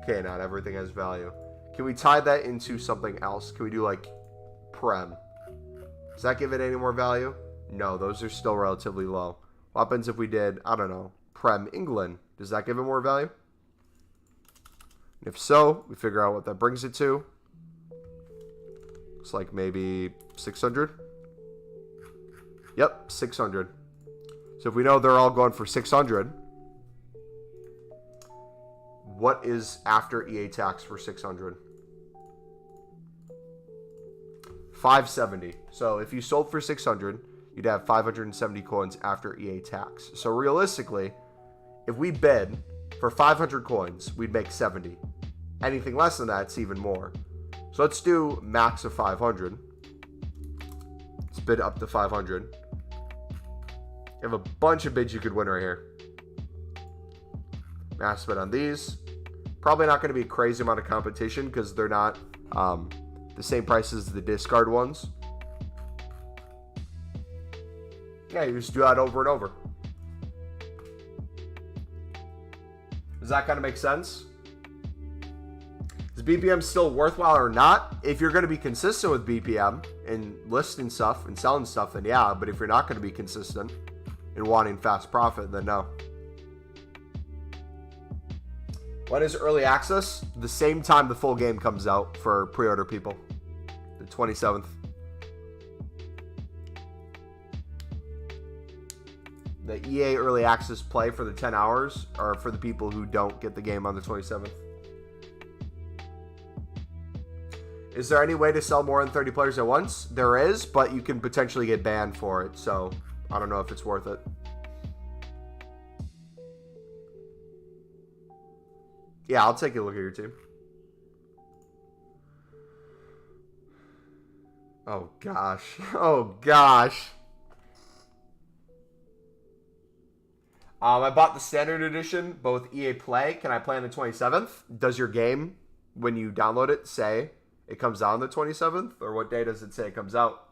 Okay, not everything has value. Can we tie that into something else? Can we do like Prem? Does that give it any more value? No, those are still relatively low. What happens if we did, I don't know, Prem England? Does that give it more value? And if so, we figure out what that brings it to. Looks like maybe 600. Yep, 600. So if we know they're all going for 600, what is after EA tax for 600? 570. So if you sold for 600, you'd have 570 coins after EA tax. So realistically, if we bid for 500 coins, we'd make 70. Anything less than that, it's even more. So let's do max of 500. Let's bid up to 500. You have a bunch of bids you could win right here. Max bid on these. Probably not going to be a crazy amount of competition because they're not the same price as the discard ones. Yeah, you just do that over and over. Does that kind of make sense? Is BPM still worthwhile or not? If you're going to be consistent with BPM and listing stuff and selling stuff, then yeah. But if you're not going to be consistent and wanting fast profit, then no. When is early access? The same time the full game comes out for pre-order people. The 27th. The EA early access play for the 10 hours are for the people who don't get the game on the 27th. Is there any way to sell more than 30 players at once? There is, but you can potentially get banned for it. So I don't know if it's worth it. Yeah, I'll take a look at your team. Oh, gosh. Oh, gosh. I bought the standard edition, both EA Play. Can I play on the 27th? Does your game, when you download it, say it comes out on the 27th? Or what day does it say it comes out?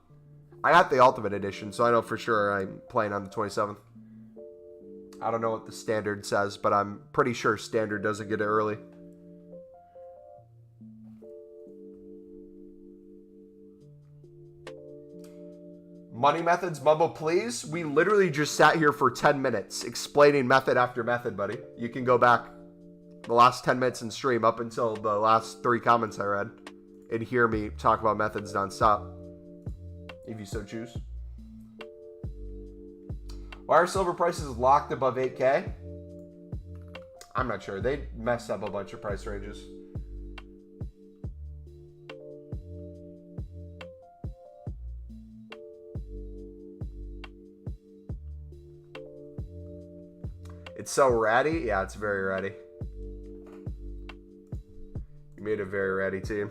I got the Ultimate Edition, so I know for sure I'm playing on the 27th. I don't know what the standard says, but I'm pretty sure standard doesn't get it early. Money methods, Mumbo, please. We literally just sat here for 10 minutes explaining method after method, buddy. You can go back the last 10 minutes in stream up until the last 3 comments I read and hear me talk about methods nonstop, if you so choose. Why are silver prices locked above 8K? I'm not sure. They messed up a bunch of price ranges. It's so ratty. Yeah, it's very ratty. You made a very ratty team.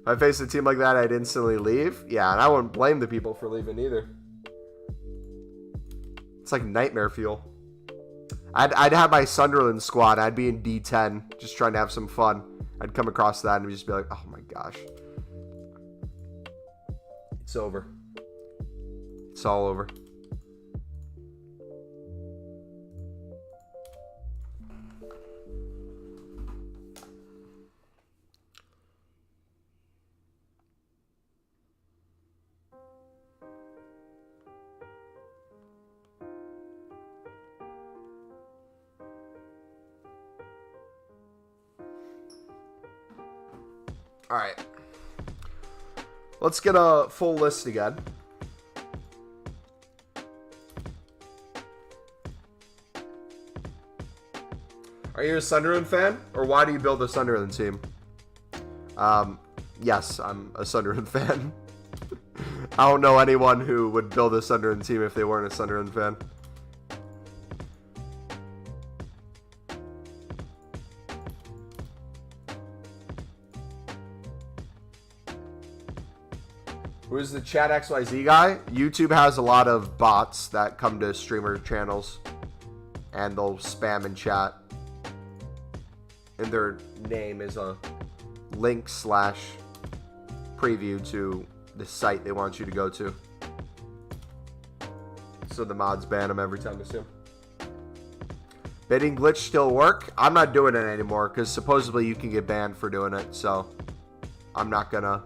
If I faced a team like that, I'd instantly leave. Yeah, and I wouldn't blame the people for leaving either. It's like nightmare fuel. I'd have my Sunderland squad. I'd be in D10, just trying to have some fun. I'd come across that and just be like, oh my gosh. It's over. It's all over. All right. Let's get a full list again. Are you a Sunderland fan? Or why do you build a Sunderland team? Yes, I'm a Sunderland fan. I don't know anyone who would build a Sunderland team if they weren't a Sunderland fan. Who's the Chat XYZ guy? YouTube has a lot of bots that come to streamer channels and they'll spam and chat. And their name is a link / preview to the site they want you to go to. So the mods ban them every time, I assume. Bidding glitch still work? I'm not doing it anymore because supposedly you can get banned for doing it. So I'm not gonna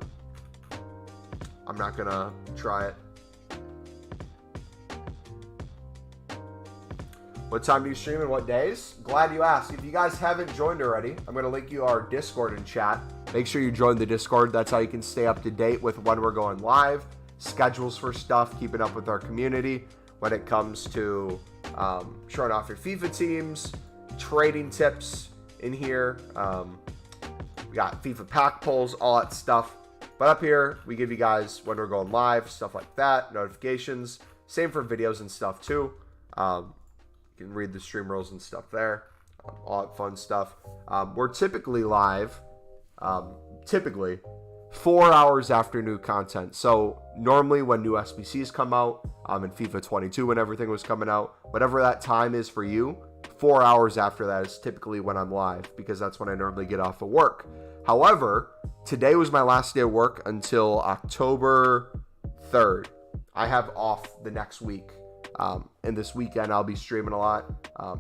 try it. What time do you stream and what days? Glad you asked. If you guys haven't joined already, I'm going to link you our Discord and chat. Make sure you join the Discord. That's how you can stay up to date with when we're going live, schedules for stuff, keeping up with our community when it comes to showing off your FIFA teams, trading tips in here. We got FIFA pack polls, all that stuff. But up here, we give you guys when we're going live, stuff like that, notifications. Same for videos and stuff too. You can read the stream rules and stuff there. All that fun stuff. We're typically live, 4 hours after new content. So normally when new SBCs come out, in FIFA 22 when everything was coming out, whatever that time is for you, 4 hours after that is typically when I'm live because that's when I normally get off of work. However, today was my last day of work until October 3rd. I have off the next week. And this weekend I'll be streaming a lot.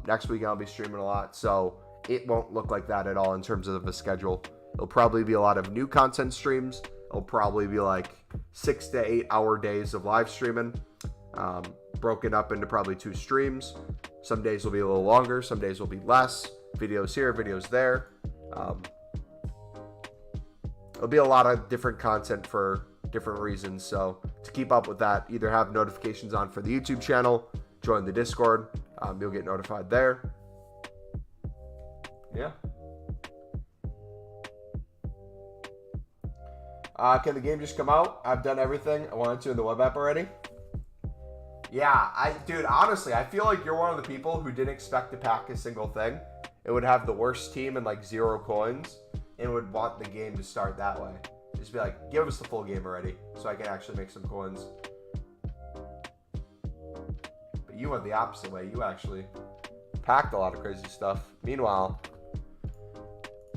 Next weekend I'll be streaming a lot. So it won't look like that at all in terms of a schedule. It'll probably be a lot of new content streams. It'll probably be like 6 to 8 hour days of live streaming, broken up into probably 2 streams. Some days will be a little longer. Some days will be less. Videos here, videos there. It'll be a lot of different content for different reasons. So to keep up with that, either have notifications on for the YouTube channel, join the Discord. You'll get notified there. Yeah. Can the game just come out? I've done everything I wanted to in the web app already. Yeah, dude, honestly, I feel like you're one of the people who didn't expect to pack a single thing. It would have the worst team and like 0 coins and would want the game to start that way. Just be like, give us the full game already so I can actually make some coins. But you went the opposite way. You actually packed a lot of crazy stuff. Meanwhile,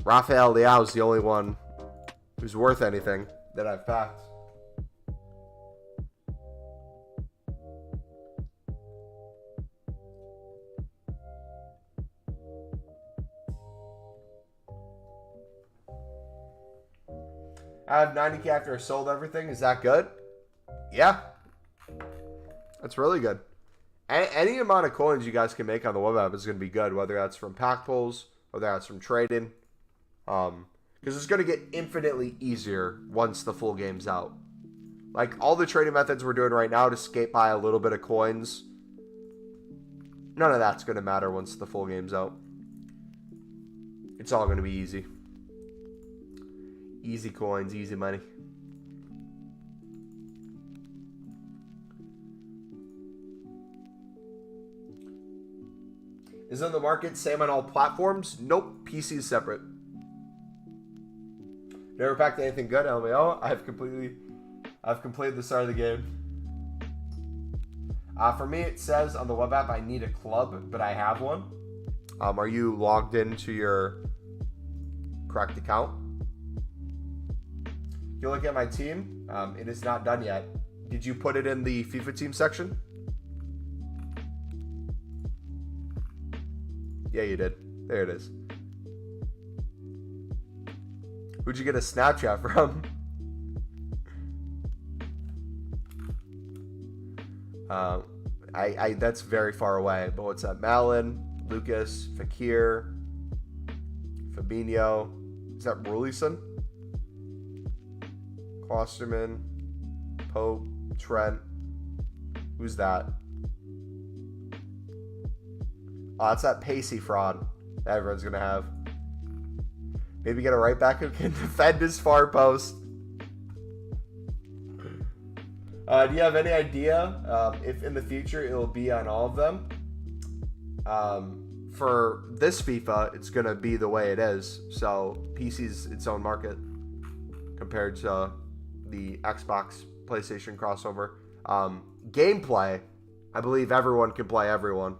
Rafael Leao is the only one who's worth anything that I've packed. I have 90k after I sold everything. Is that good? Yeah. That's really good. Any amount of coins you guys can make on the web app is going to be good, whether that's from pack pulls, whether that's from trading. Because it's going to get infinitely easier once the full game's out. Like, all the trading methods we're doing right now to skate by a little bit of coins, none of that's going to matter once the full game's out. It's all going to be easy. Easy coins, easy money. Is it on the market same on all platforms? Nope, PC is separate. Never packed anything good, LMAO. I've completed the start of the game. For me, it says on the web app I need a club, but I have one. Are you logged into your correct account? If you look at my team, it is not done yet. Did you put it in the FIFA team section? Yeah, you did. There it is. Who'd you get a Snapchat from? That's very far away. But what's that? Malin, Lucas, Fakir, Fabinho. Is that Rulison? Klosterman, Pope, Trent. Who's that? Oh, that's that Pacey fraud that everyone's going to have. Maybe get a right back who can defend his far post. Do you have any idea if in the future it will be on all of them? For this FIFA, it's going to be the way it is. So PC's its own market compared to the Xbox, PlayStation crossover. Gameplay, I believe everyone can play everyone.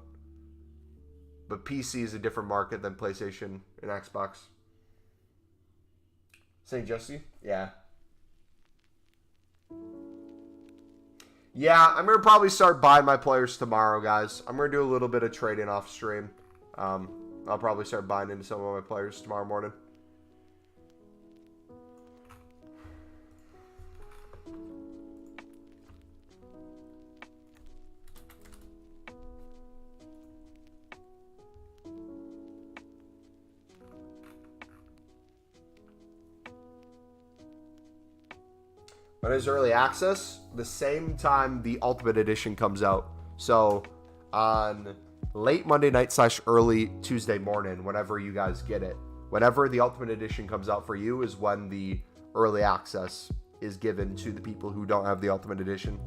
But PC is a different market than PlayStation and Xbox. St. Jesse? Yeah. Yeah, I'm going to probably start buying my players tomorrow, guys. I'm going to do a little bit of trading off stream. I'll probably start buying into some of my players tomorrow morning. When is early access? The same time the Ultimate Edition comes out. So on late Monday night / early Tuesday morning, whenever you guys get it. Whenever the Ultimate Edition comes out for you is when the early access is given to the people who don't have the Ultimate Edition.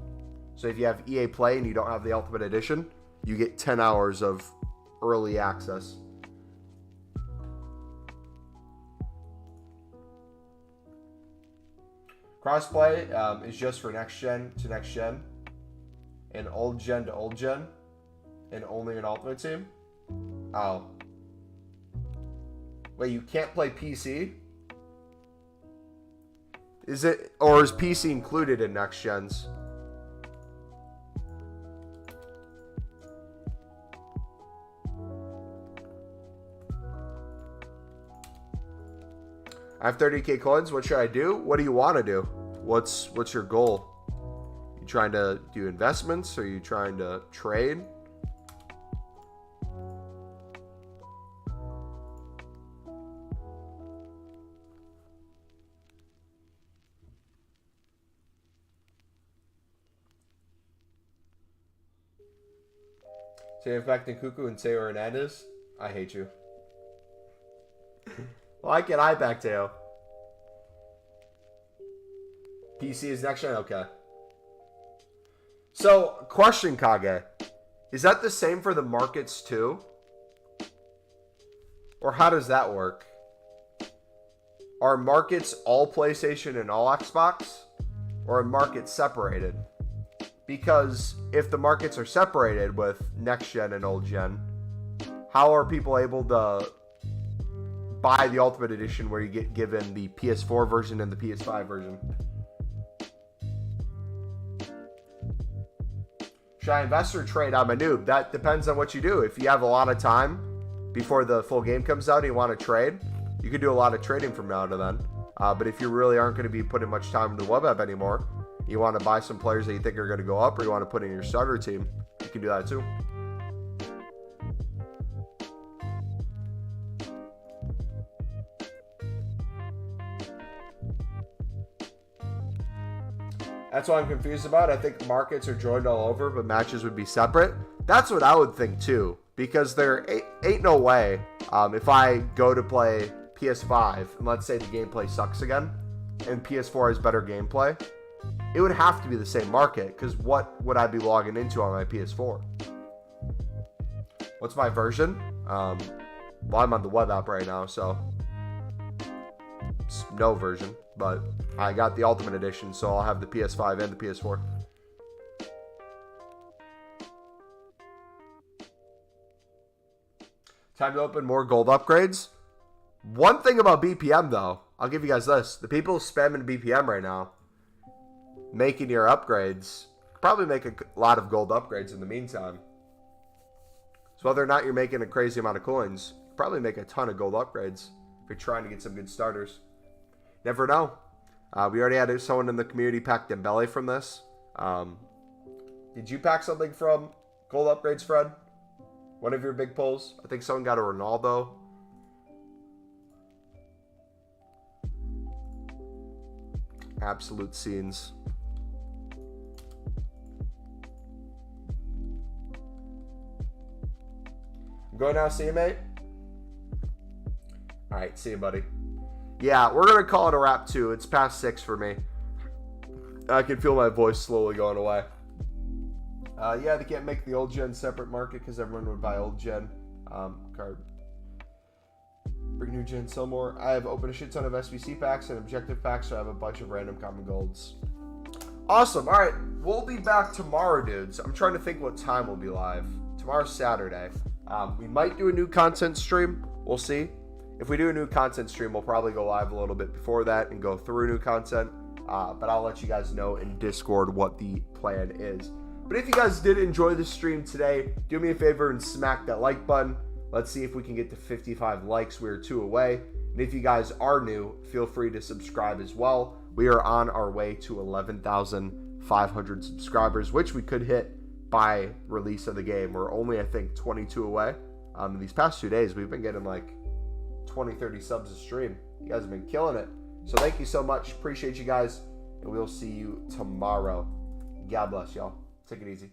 So if you have EA Play and you don't have the Ultimate Edition, you get 10 hours of early access. Crossplay is just for next gen to next gen, and old gen to old gen, and only an Ultimate Team. Oh. Wait, you can't play PC? Is it, or is PC included in next gens? I have 30k coins. What should I do? What do you want to do? What's your goal? You trying to do investments? Or are you trying to trade? Say affecting Cuckoo and Teo Hernandez. I hate you. Why can I back Teo? PC is next gen? Okay. So, question, Kage. Is that the same for the markets too? Or how does that work? Are markets all PlayStation and all Xbox? Or are markets separated? Because if the markets are separated with next gen and old gen, how are people able to buy the Ultimate Edition where you get given the PS4 version and the PS5 version? Should I invest or trade? I'm a noob. That depends on what you do. If you have a lot of time before the full game comes out and you want to trade, you can do a lot of trading from now to then. But if you really aren't going to be putting much time into the web app anymore, you want to buy some players that you think are going to go up, or you want to put in your starter team, you can do that too. That's what I'm confused about. I think markets are joined all over, but matches would be separate. That's what I would think too, because there ain't no way if I go to play PS5 and let's say the gameplay sucks again and PS4 has better gameplay, it would have to be the same market, because what would I be logging into on my PS4? What's my version? Well, I'm on the web app right now, so it's no version, but I got the Ultimate Edition, so I'll have the PS5 and the PS4. Time to open more gold upgrades. One thing about BPM, though, I'll give you guys this. The people spamming BPM right now, making your upgrades, probably make a lot of gold upgrades in the meantime. So whether or not you're making a crazy amount of coins, probably make a ton of gold upgrades if you're trying to get some good starters. Never know. We already had someone in the community pack Dembele from this. Did you pack something from gold upgrades, Fred? One of your big pulls? I think someone got a Ronaldo. Absolute scenes. I'm going now. See you, mate. All right, see you, buddy. Yeah, we're going to call it a wrap, too. It's past 6 for me. I can feel my voice slowly going away. Yeah, they can't make the old gen separate market because everyone would buy old gen card. Bring new gen, sell more. I have opened a shit ton of SBC packs and objective packs, so I have a bunch of random common golds. Awesome. All right, we'll be back tomorrow, dudes. I'm trying to think what time we'll be live. Tomorrow's Saturday. We might do a new content stream. We'll see. If we do a new content stream, we'll probably go live a little bit before that and go through new content. But I'll let you guys know in Discord what the plan is. But if you guys did enjoy the stream today, do me a favor and smack that like button. Let's see if we can get to 55 likes. We're 2 away. And if you guys are new, feel free to subscribe as well. We are on our way to 11,500 subscribers, which we could hit by release of the game. We're only, I think, 22 away. In these past 2 days, we've been getting like 20, 30 subs a stream. You guys have been killing it. So thank you so much. Appreciate you guys. And we'll see you tomorrow. God bless y'all. Take it easy.